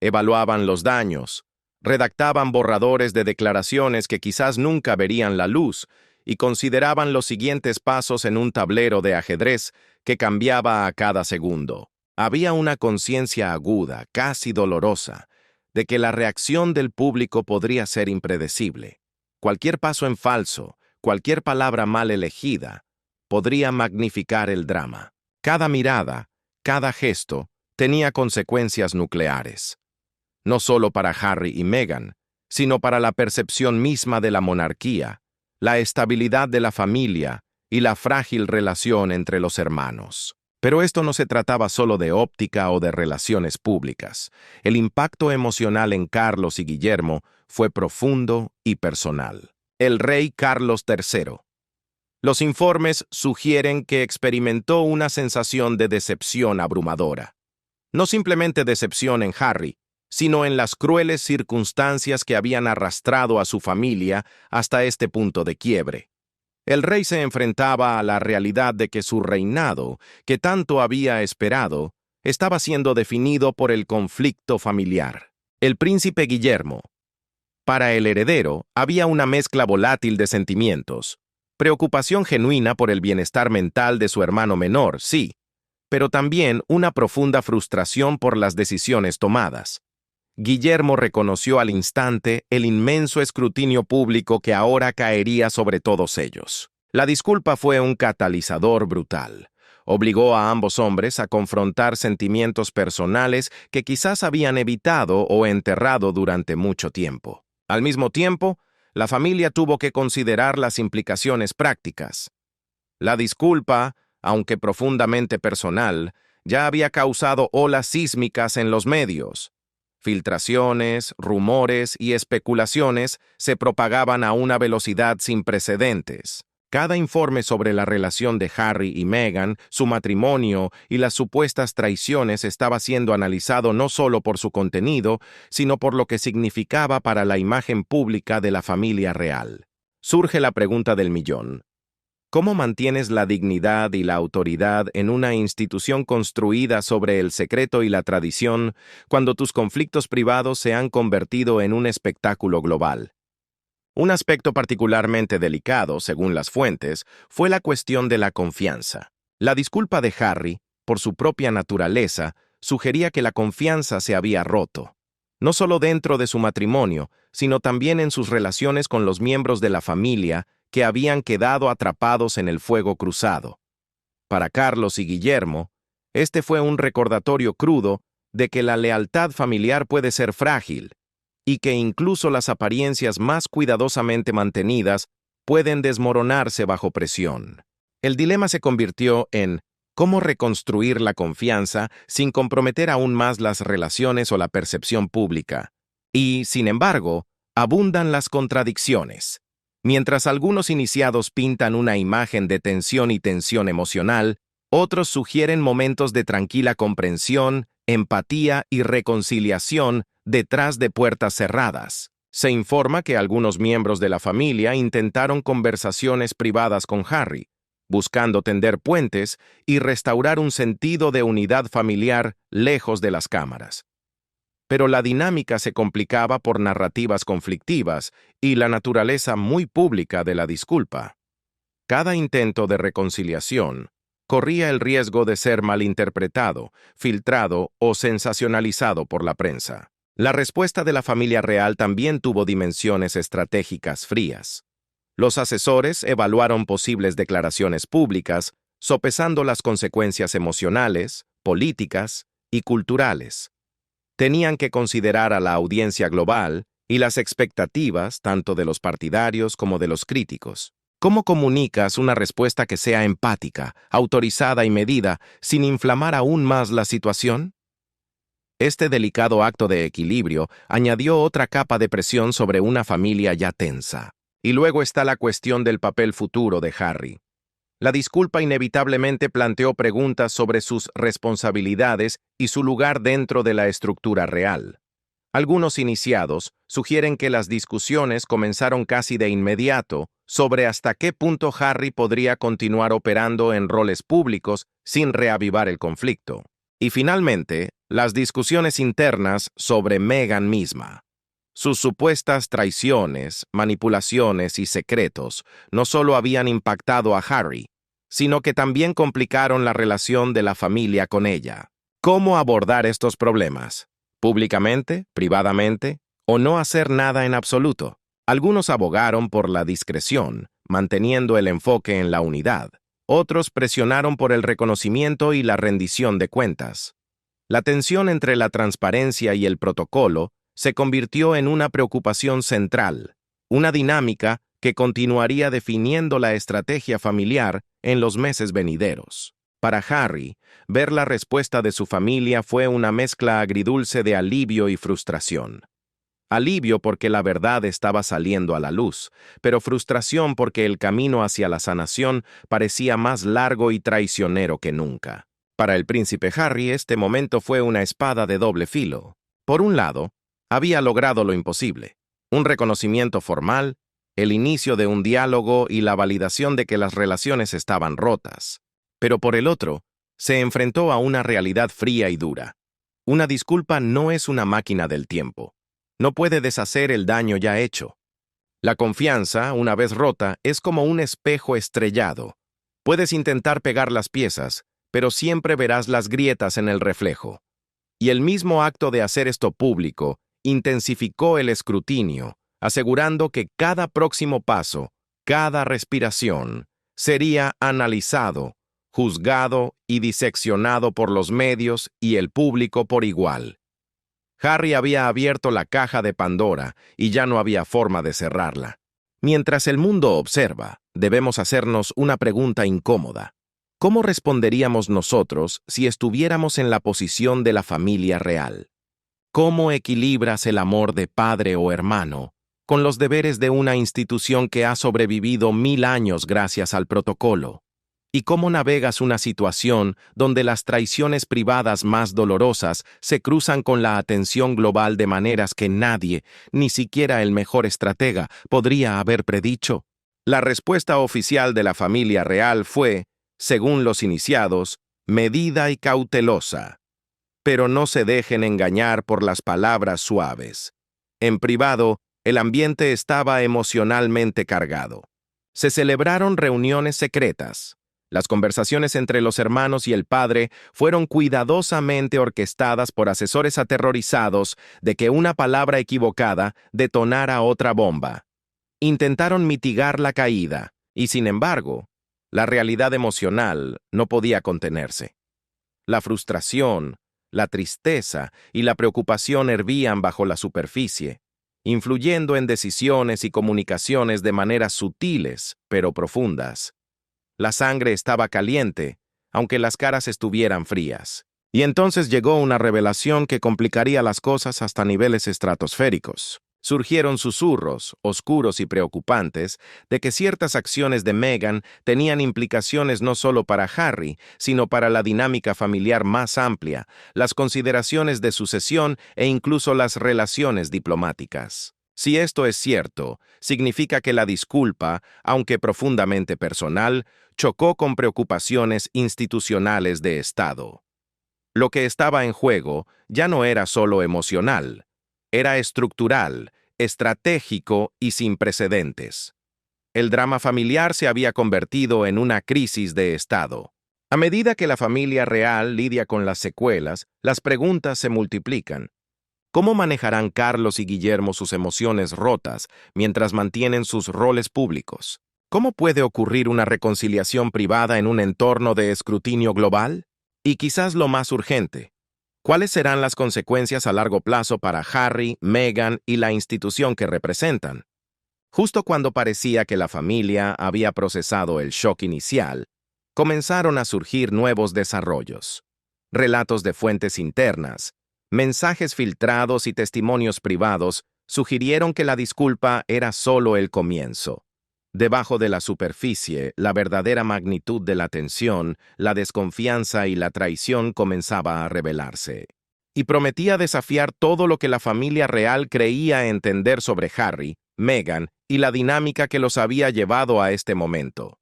Evaluaban los daños, redactaban borradores de declaraciones que quizás nunca verían la luz, y consideraban los siguientes pasos en un tablero de ajedrez que cambiaba a cada segundo. Había una conciencia aguda, casi dolorosa, de que la reacción del público podría ser impredecible. Cualquier paso en falso, cualquier palabra mal elegida, podría magnificar el drama. Cada mirada, cada gesto, tenía consecuencias nucleares. No solo para Harry y Meghan, sino para la percepción misma de la monarquía, la estabilidad de la familia y la frágil relación entre los hermanos. Pero esto no se trataba solo de óptica o de relaciones públicas. El impacto emocional en Carlos y Guillermo fue profundo y personal. El rey Carlos III. Los informes sugieren que experimentó una sensación de decepción abrumadora. No simplemente decepción en Harry, sino en las crueles circunstancias que habían arrastrado a su familia hasta este punto de quiebre. El rey se enfrentaba a la realidad de que su reinado, que tanto había esperado, estaba siendo definido por el conflicto familiar. El príncipe Guillermo. Para el heredero, había una mezcla volátil de sentimientos. Preocupación genuina por el bienestar mental de su hermano menor, sí, pero también una profunda frustración por las decisiones tomadas. Guillermo reconoció al instante el inmenso escrutinio público que ahora caería sobre todos ellos. La disculpa fue un catalizador brutal. Obligó a ambos hombres a confrontar sentimientos personales que quizás habían evitado o enterrado durante mucho tiempo. Al mismo tiempo, la familia tuvo que considerar las implicaciones prácticas. La disculpa, aunque profundamente personal, ya había causado olas sísmicas en los medios. Filtraciones, rumores y especulaciones se propagaban a una velocidad sin precedentes. Cada informe sobre la relación de Harry y Meghan, su matrimonio y las supuestas traiciones estaba siendo analizado no solo por su contenido, sino por lo que significaba para la imagen pública de la familia real. Surge la pregunta del millón. ¿Cómo mantienes la dignidad y la autoridad en una institución construida sobre el secreto y la tradición cuando tus conflictos privados se han convertido en un espectáculo global? Un aspecto particularmente delicado, según las fuentes, fue la cuestión de la confianza. La disculpa de Harry, por su propia naturaleza, sugería que la confianza se había roto, no solo dentro de su matrimonio, sino también en sus relaciones con los miembros de la familia que habían quedado atrapados en el fuego cruzado. Para Carlos y Guillermo, este fue un recordatorio crudo de que la lealtad familiar puede ser frágil y que incluso las apariencias más cuidadosamente mantenidas pueden desmoronarse bajo presión. El dilema se convirtió en cómo reconstruir la confianza sin comprometer aún más las relaciones o la percepción pública. Y, sin embargo, abundan las contradicciones. Mientras algunos iniciados pintan una imagen de tensión y tensión emocional, otros sugieren momentos de tranquila comprensión, empatía y reconciliación detrás de puertas cerradas. Se informa que algunos miembros de la familia intentaron conversaciones privadas con Harry, buscando tender puentes y restaurar un sentido de unidad familiar lejos de las cámaras. Pero la dinámica se complicaba por narrativas conflictivas y la naturaleza muy pública de la disculpa. Cada intento de reconciliación corría el riesgo de ser malinterpretado, filtrado o sensacionalizado por la prensa. La respuesta de la familia real también tuvo dimensiones estratégicas frías. Los asesores evaluaron posibles declaraciones públicas, sopesando las consecuencias emocionales, políticas y culturales. Tenían que considerar a la audiencia global y las expectativas tanto de los partidarios como de los críticos. ¿Cómo comunicas una respuesta que sea empática, autorizada y medida, sin inflamar aún más la situación? Este delicado acto de equilibrio añadió otra capa de presión sobre una familia ya tensa. Y luego está la cuestión del papel futuro de Harry. La disculpa inevitablemente planteó preguntas sobre sus responsabilidades y su lugar dentro de la estructura real. Algunos iniciados sugieren que las discusiones comenzaron casi de inmediato sobre hasta qué punto Harry podría continuar operando en roles públicos sin reavivar el conflicto. Y finalmente, las discusiones internas sobre Meghan misma. Sus supuestas traiciones, manipulaciones y secretos no solo habían impactado a Harry, sino que también complicaron la relación de la familia con ella. ¿Cómo abordar estos problemas? ¿Públicamente, privadamente, o no hacer nada en absoluto? Algunos abogaron por la discreción, manteniendo el enfoque en la unidad. Otros presionaron por el reconocimiento y la rendición de cuentas. La tensión entre la transparencia y el protocolo se convirtió en una preocupación central, una dinámica que continuaría definiendo la estrategia familiar en los meses venideros. Para Harry, ver la respuesta de su familia fue una mezcla agridulce de alivio y frustración. Alivio porque la verdad estaba saliendo a la luz, pero frustración porque el camino hacia la sanación parecía más largo y traicionero que nunca. Para el príncipe Harry, este momento fue una espada de doble filo. Por un lado, había logrado lo imposible, un reconocimiento formal, el inicio de un diálogo y la validación de que las relaciones estaban rotas. Pero por el otro, se enfrentó a una realidad fría y dura. Una disculpa no es una máquina del tiempo. No puede deshacer el daño ya hecho. La confianza, una vez rota, es como un espejo estrellado. Puedes intentar pegar las piezas, pero siempre verás las grietas en el reflejo. Y el mismo acto de hacer esto público intensificó el escrutinio, asegurando que cada próximo paso, cada respiración, sería analizado, juzgado y diseccionado por los medios y el público por igual. Harry había abierto la caja de Pandora y ya no había forma de cerrarla. Mientras el mundo observa, debemos hacernos una pregunta incómoda. ¿Cómo responderíamos nosotros si estuviéramos en la posición de la familia real? ¿Cómo equilibras el amor de padre o hermano con los deberes de una institución que ha sobrevivido 1000 años gracias al protocolo? ¿Y cómo navegas una situación donde las traiciones privadas más dolorosas se cruzan con la atención global de maneras que nadie, ni siquiera el mejor estratega, podría haber predicho? La respuesta oficial de la familia real fue, según los iniciados, medida y cautelosa. Pero no se dejen engañar por las palabras suaves. En privado, el ambiente estaba emocionalmente cargado. Se celebraron reuniones secretas. Las conversaciones entre los hermanos y el padre fueron cuidadosamente orquestadas por asesores aterrorizados de que una palabra equivocada detonara otra bomba. Intentaron mitigar la caída, y sin embargo, la realidad emocional no podía contenerse. La frustración, la tristeza y la preocupación hervían bajo la superficie, influyendo en decisiones y comunicaciones de maneras sutiles pero profundas. La sangre estaba caliente, aunque las caras estuvieran frías. Y entonces llegó una revelación que complicaría las cosas hasta niveles estratosféricos. Surgieron susurros, oscuros y preocupantes, de que ciertas acciones de Meghan tenían implicaciones no solo para Harry, sino para la dinámica familiar más amplia, las consideraciones de sucesión e incluso las relaciones diplomáticas. Si esto es cierto, significa que la disculpa, aunque profundamente personal, chocó con preocupaciones institucionales de Estado. Lo que estaba en juego ya no era solo emocional, era estructural, estratégico y sin precedentes. El drama familiar se había convertido en una crisis de Estado. A medida que la familia real lidia con las secuelas, las preguntas se multiplican. ¿Cómo manejarán Carlos y Guillermo sus emociones rotas mientras mantienen sus roles públicos? ¿Cómo puede ocurrir una reconciliación privada en un entorno de escrutinio global? Y quizás lo más urgente, ¿cuáles serán las consecuencias a largo plazo para Harry, Meghan y la institución que representan? Justo cuando parecía que la familia había procesado el shock inicial, comenzaron a surgir nuevos desarrollos. Relatos de fuentes internas, mensajes filtrados y testimonios privados sugirieron que la disculpa era solo el comienzo. Debajo de la superficie, la verdadera magnitud de la tensión, la desconfianza y la traición comenzaba a revelarse. Y prometía desafiar todo lo que la familia real creía entender sobre Harry, Meghan y la dinámica que los había llevado a este momento.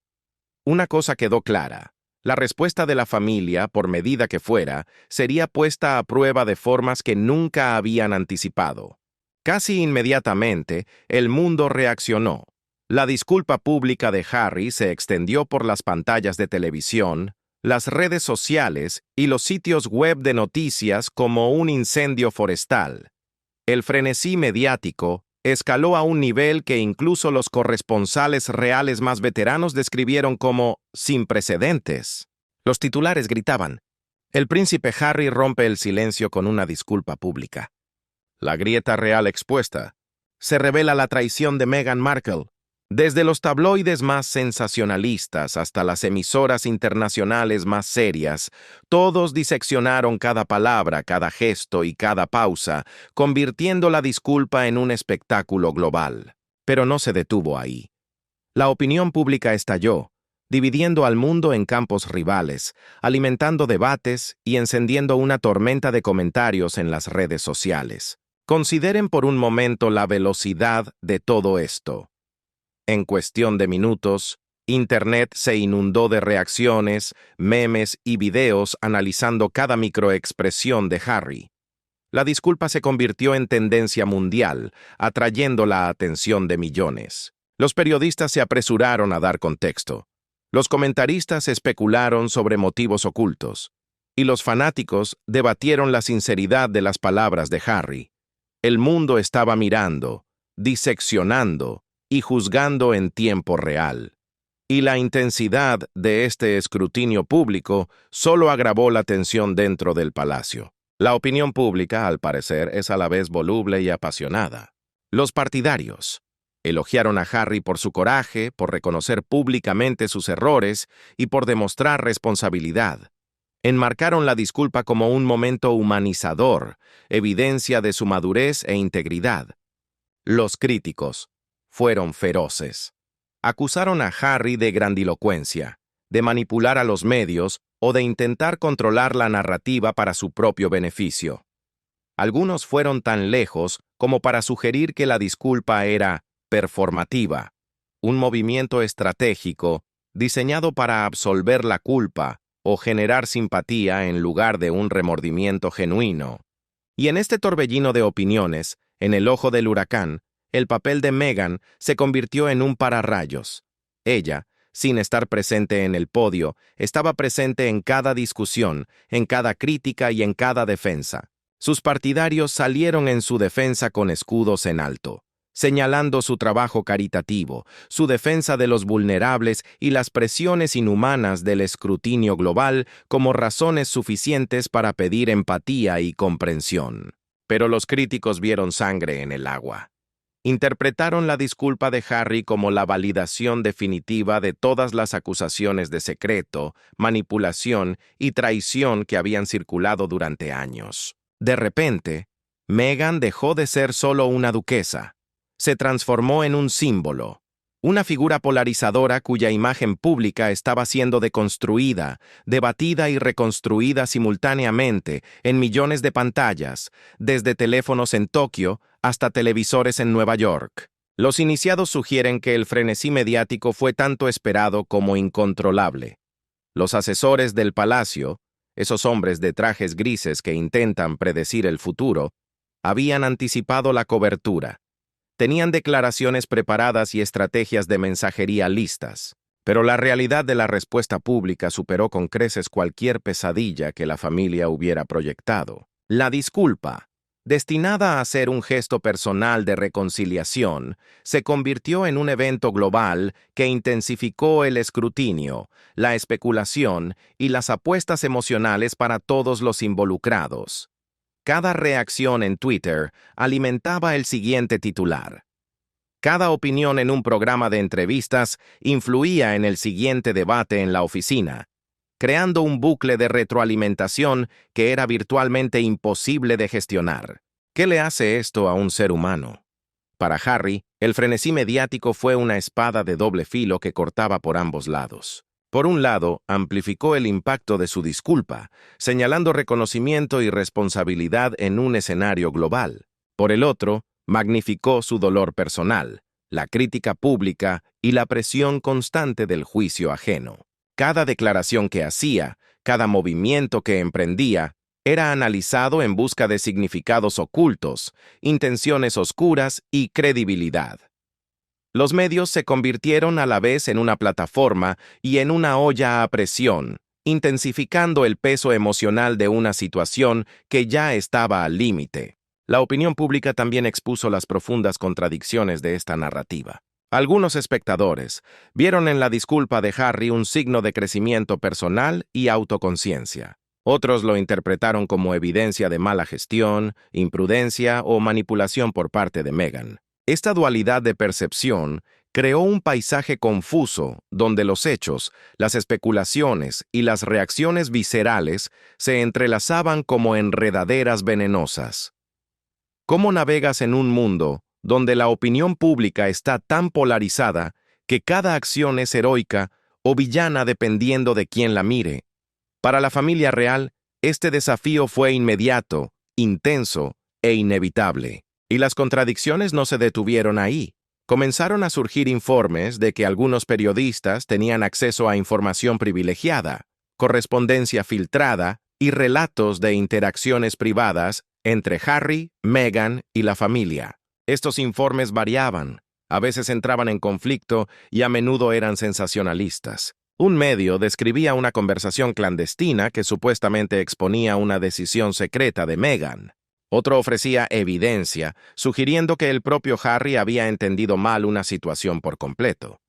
Una cosa quedó clara: la respuesta de la familia, por medida que fuera, sería puesta a prueba de formas que nunca habían anticipado. Casi inmediatamente, el mundo reaccionó. La disculpa pública de Harry se extendió por las pantallas de televisión, las redes sociales y los sitios web de noticias como un incendio forestal. El frenesí mediático escaló a un nivel que incluso los corresponsales reales más veteranos describieron como sin precedentes. Los titulares gritaban: "El príncipe Harry rompe el silencio con una disculpa pública". La grieta real expuesta. Se revela la traición de Meghan Markle. Desde los tabloides más sensacionalistas hasta las emisoras internacionales más serias, todos diseccionaron cada palabra, cada gesto y cada pausa, convirtiendo la disculpa en un espectáculo global. Pero no se detuvo ahí. La opinión pública estalló, dividiendo al mundo en campos rivales, alimentando debates y encendiendo una tormenta de comentarios en las redes sociales. Consideren por un momento la velocidad de todo esto. En cuestión de minutos, Internet se inundó de reacciones, memes y videos analizando cada microexpresión de Harry. La disculpa se convirtió en tendencia mundial, atrayendo la atención de millones. Los periodistas se apresuraron a dar contexto. Los comentaristas especularon sobre motivos ocultos. Y los fanáticos debatieron la sinceridad de las palabras de Harry. El mundo estaba mirando, diseccionando y juzgando en tiempo real. Y la intensidad de este escrutinio público solo agravó la tensión dentro del palacio. La opinión pública, al parecer, es a la vez voluble y apasionada. Los partidarios elogiaron a Harry por su coraje, por reconocer públicamente sus errores y por demostrar responsabilidad. Enmarcaron la disculpa como un momento humanizador, evidencia de su madurez e integridad. Los críticos fueron feroces. Acusaron a Harry de grandilocuencia, de manipular a los medios o de intentar controlar la narrativa para su propio beneficio. Algunos fueron tan lejos como para sugerir que la disculpa era performativa, un movimiento estratégico diseñado para absolver la culpa o generar simpatía en lugar de un remordimiento genuino. Y en este torbellino de opiniones, en el ojo del huracán, el papel de Meghan se convirtió en un pararrayos. Ella, sin estar presente en el podio, estaba presente en cada discusión, en cada crítica y en cada defensa. Sus partidarios salieron en su defensa con escudos en alto, señalando su trabajo caritativo, su defensa de los vulnerables y las presiones inhumanas del escrutinio global como razones suficientes para pedir empatía y comprensión. Pero los críticos vieron sangre en el agua. interpretaron la disculpa de Harry como la validación definitiva de todas las acusaciones de secreto, manipulación y traición que habían circulado durante años. De repente, Meghan dejó de ser solo una duquesa. Se transformó en un símbolo, una figura polarizadora cuya imagen pública estaba siendo deconstruida, debatida y reconstruida simultáneamente en millones de pantallas, desde teléfonos en Tokio hasta televisores en Nueva York. Los iniciados sugieren que el frenesí mediático fue tanto esperado como incontrolable. Los asesores del palacio, esos hombres de trajes grises que intentan predecir el futuro, habían anticipado la cobertura. Tenían declaraciones preparadas y estrategias de mensajería listas, pero la realidad de la respuesta pública superó con creces cualquier pesadilla que la familia hubiera proyectado. La disculpa, destinada a ser un gesto personal de reconciliación, se convirtió en un evento global que intensificó el escrutinio, la especulación y las apuestas emocionales para todos los involucrados. Cada reacción en Twitter alimentaba el siguiente titular. Cada opinión en un programa de entrevistas influía en el siguiente debate en la oficina, creando un bucle de retroalimentación que era virtualmente imposible de gestionar. ¿Qué le hace esto a un ser humano? Para Harry, el frenesí mediático fue una espada de doble filo que cortaba por ambos lados. Por un lado, amplificó el impacto de su disculpa, señalando reconocimiento y responsabilidad en un escenario global. Por el otro, magnificó su dolor personal, la crítica pública y la presión constante del juicio ajeno. Cada declaración que hacía, cada movimiento que emprendía, era analizado en busca de significados ocultos, intenciones oscuras y credibilidad. Los medios se convirtieron a la vez en una plataforma y en una olla a presión, intensificando el peso emocional de una situación que ya estaba al límite. La opinión pública también expuso las profundas contradicciones de esta narrativa. Algunos espectadores vieron en la disculpa de Harry un signo de crecimiento personal y autoconciencia. Otros lo interpretaron como evidencia de mala gestión, imprudencia o manipulación por parte de Meghan. Esta dualidad de percepción creó un paisaje confuso donde los hechos, las especulaciones y las reacciones viscerales se entrelazaban como enredaderas venenosas. ¿Cómo navegas en un mundo donde la opinión pública está tan polarizada que cada acción es heroica o villana dependiendo de quién la mire? Para la familia real, este desafío fue inmediato, intenso e inevitable. Y las contradicciones no se detuvieron ahí. Comenzaron a surgir informes de que algunos periodistas tenían acceso a información privilegiada, correspondencia filtrada y relatos de interacciones privadas entre Harry, Meghan y la familia. Estos informes variaban, a veces entraban en conflicto y a menudo eran sensacionalistas. Un medio describía una conversación clandestina que supuestamente exponía una decisión secreta de Meghan. Otro ofrecía evidencia, sugiriendo que el propio Harry había entendido mal una situación por completo.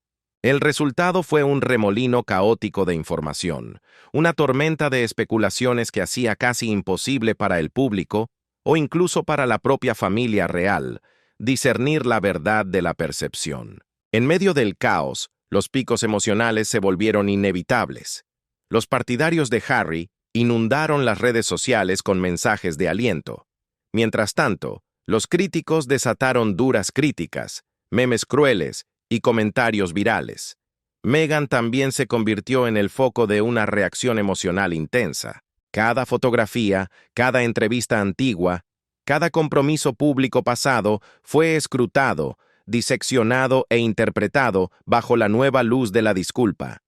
El resultado fue un remolino caótico de información, una tormenta de especulaciones que hacía casi imposible para el público, o incluso para la propia familia real, discernir la verdad de la percepción. En medio del caos, los picos emocionales se volvieron inevitables. Los partidarios de Harry inundaron las redes sociales con mensajes de aliento. Mientras tanto, los críticos desataron duras críticas, memes crueles y comentarios virales. Meghan también se convirtió en el foco de una reacción emocional intensa. Cada fotografía, cada entrevista antigua, cada compromiso público pasado fue escrutado, diseccionado e interpretado bajo la nueva luz de la disculpa.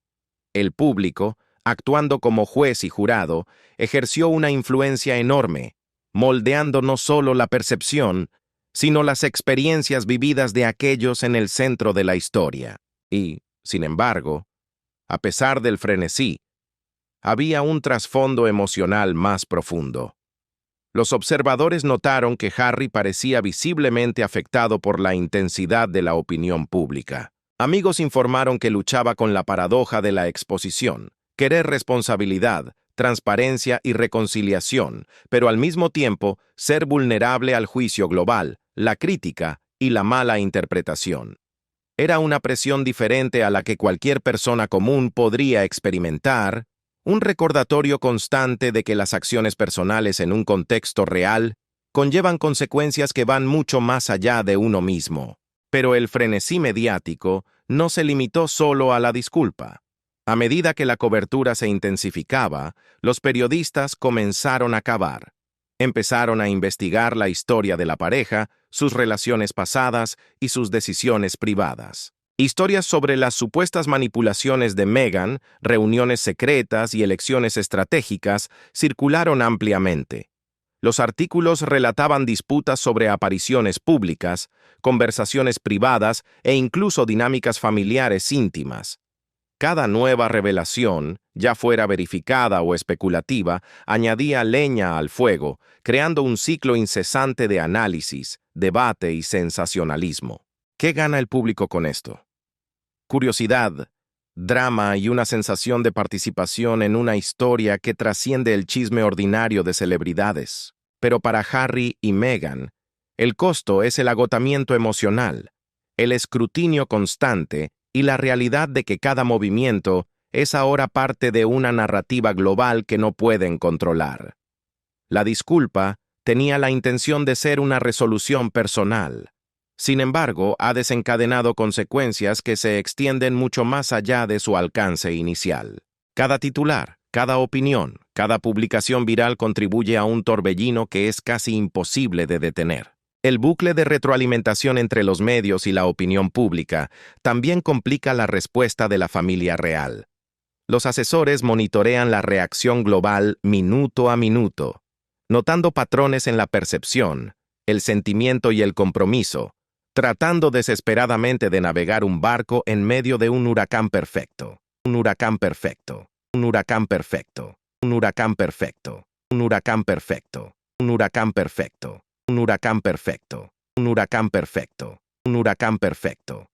El público, actuando como juez y jurado, ejerció una influencia enorme, moldeando no solo la percepción, sino las experiencias vividas de aquellos en el centro de la historia. Y, sin embargo, a pesar del frenesí, había un trasfondo emocional más profundo. Los observadores notaron que Harry parecía visiblemente afectado por la intensidad de la opinión pública. Amigos informaron que luchaba con la paradoja de la exposición, querer responsabilidad, transparencia y reconciliación, pero al mismo tiempo ser vulnerable al juicio global, la crítica y la mala interpretación. Era una presión diferente a la que cualquier persona común podría experimentar, un recordatorio constante de que las acciones personales en un contexto real conllevan consecuencias que van mucho más allá de uno mismo. Pero el frenesí mediático no se limitó solo a la disculpa. A medida que la cobertura se intensificaba, los periodistas comenzaron a cavar. Empezaron a investigar la historia de la pareja, sus relaciones pasadas y sus decisiones privadas. Historias sobre las supuestas manipulaciones de Meghan, reuniones secretas y elecciones estratégicas circularon ampliamente. Los artículos relataban disputas sobre apariciones públicas, conversaciones privadas e incluso dinámicas familiares íntimas. Cada nueva revelación, ya fuera verificada o especulativa, añadía leña al fuego, creando un ciclo incesante de análisis, debate y sensacionalismo. ¿Qué gana el público con esto? Curiosidad, drama y una sensación de participación en una historia que trasciende el chisme ordinario de celebridades. Pero para Harry y Meghan, el costo es el agotamiento emocional, el escrutinio constante y la realidad de que cada movimiento es ahora parte de una narrativa global que no pueden controlar. La disculpa tenía la intención de ser una resolución personal. Sin embargo, ha desencadenado consecuencias que se extienden mucho más allá de su alcance inicial. Cada titular, cada opinión, cada publicación viral contribuye a un torbellino que es casi imposible de detener. El bucle de retroalimentación entre los medios y la opinión pública también complica la respuesta de la familia real. Los asesores monitorean la reacción global minuto a minuto, notando patrones en la percepción, el sentimiento y el compromiso, tratando desesperadamente de navegar un barco en medio de un huracán perfecto. Un huracán perfecto. Un huracán perfecto. Un huracán perfecto. Un huracán perfecto. Un huracán perfecto. Un huracán perfecto. Un huracán perfecto. Un huracán perfecto.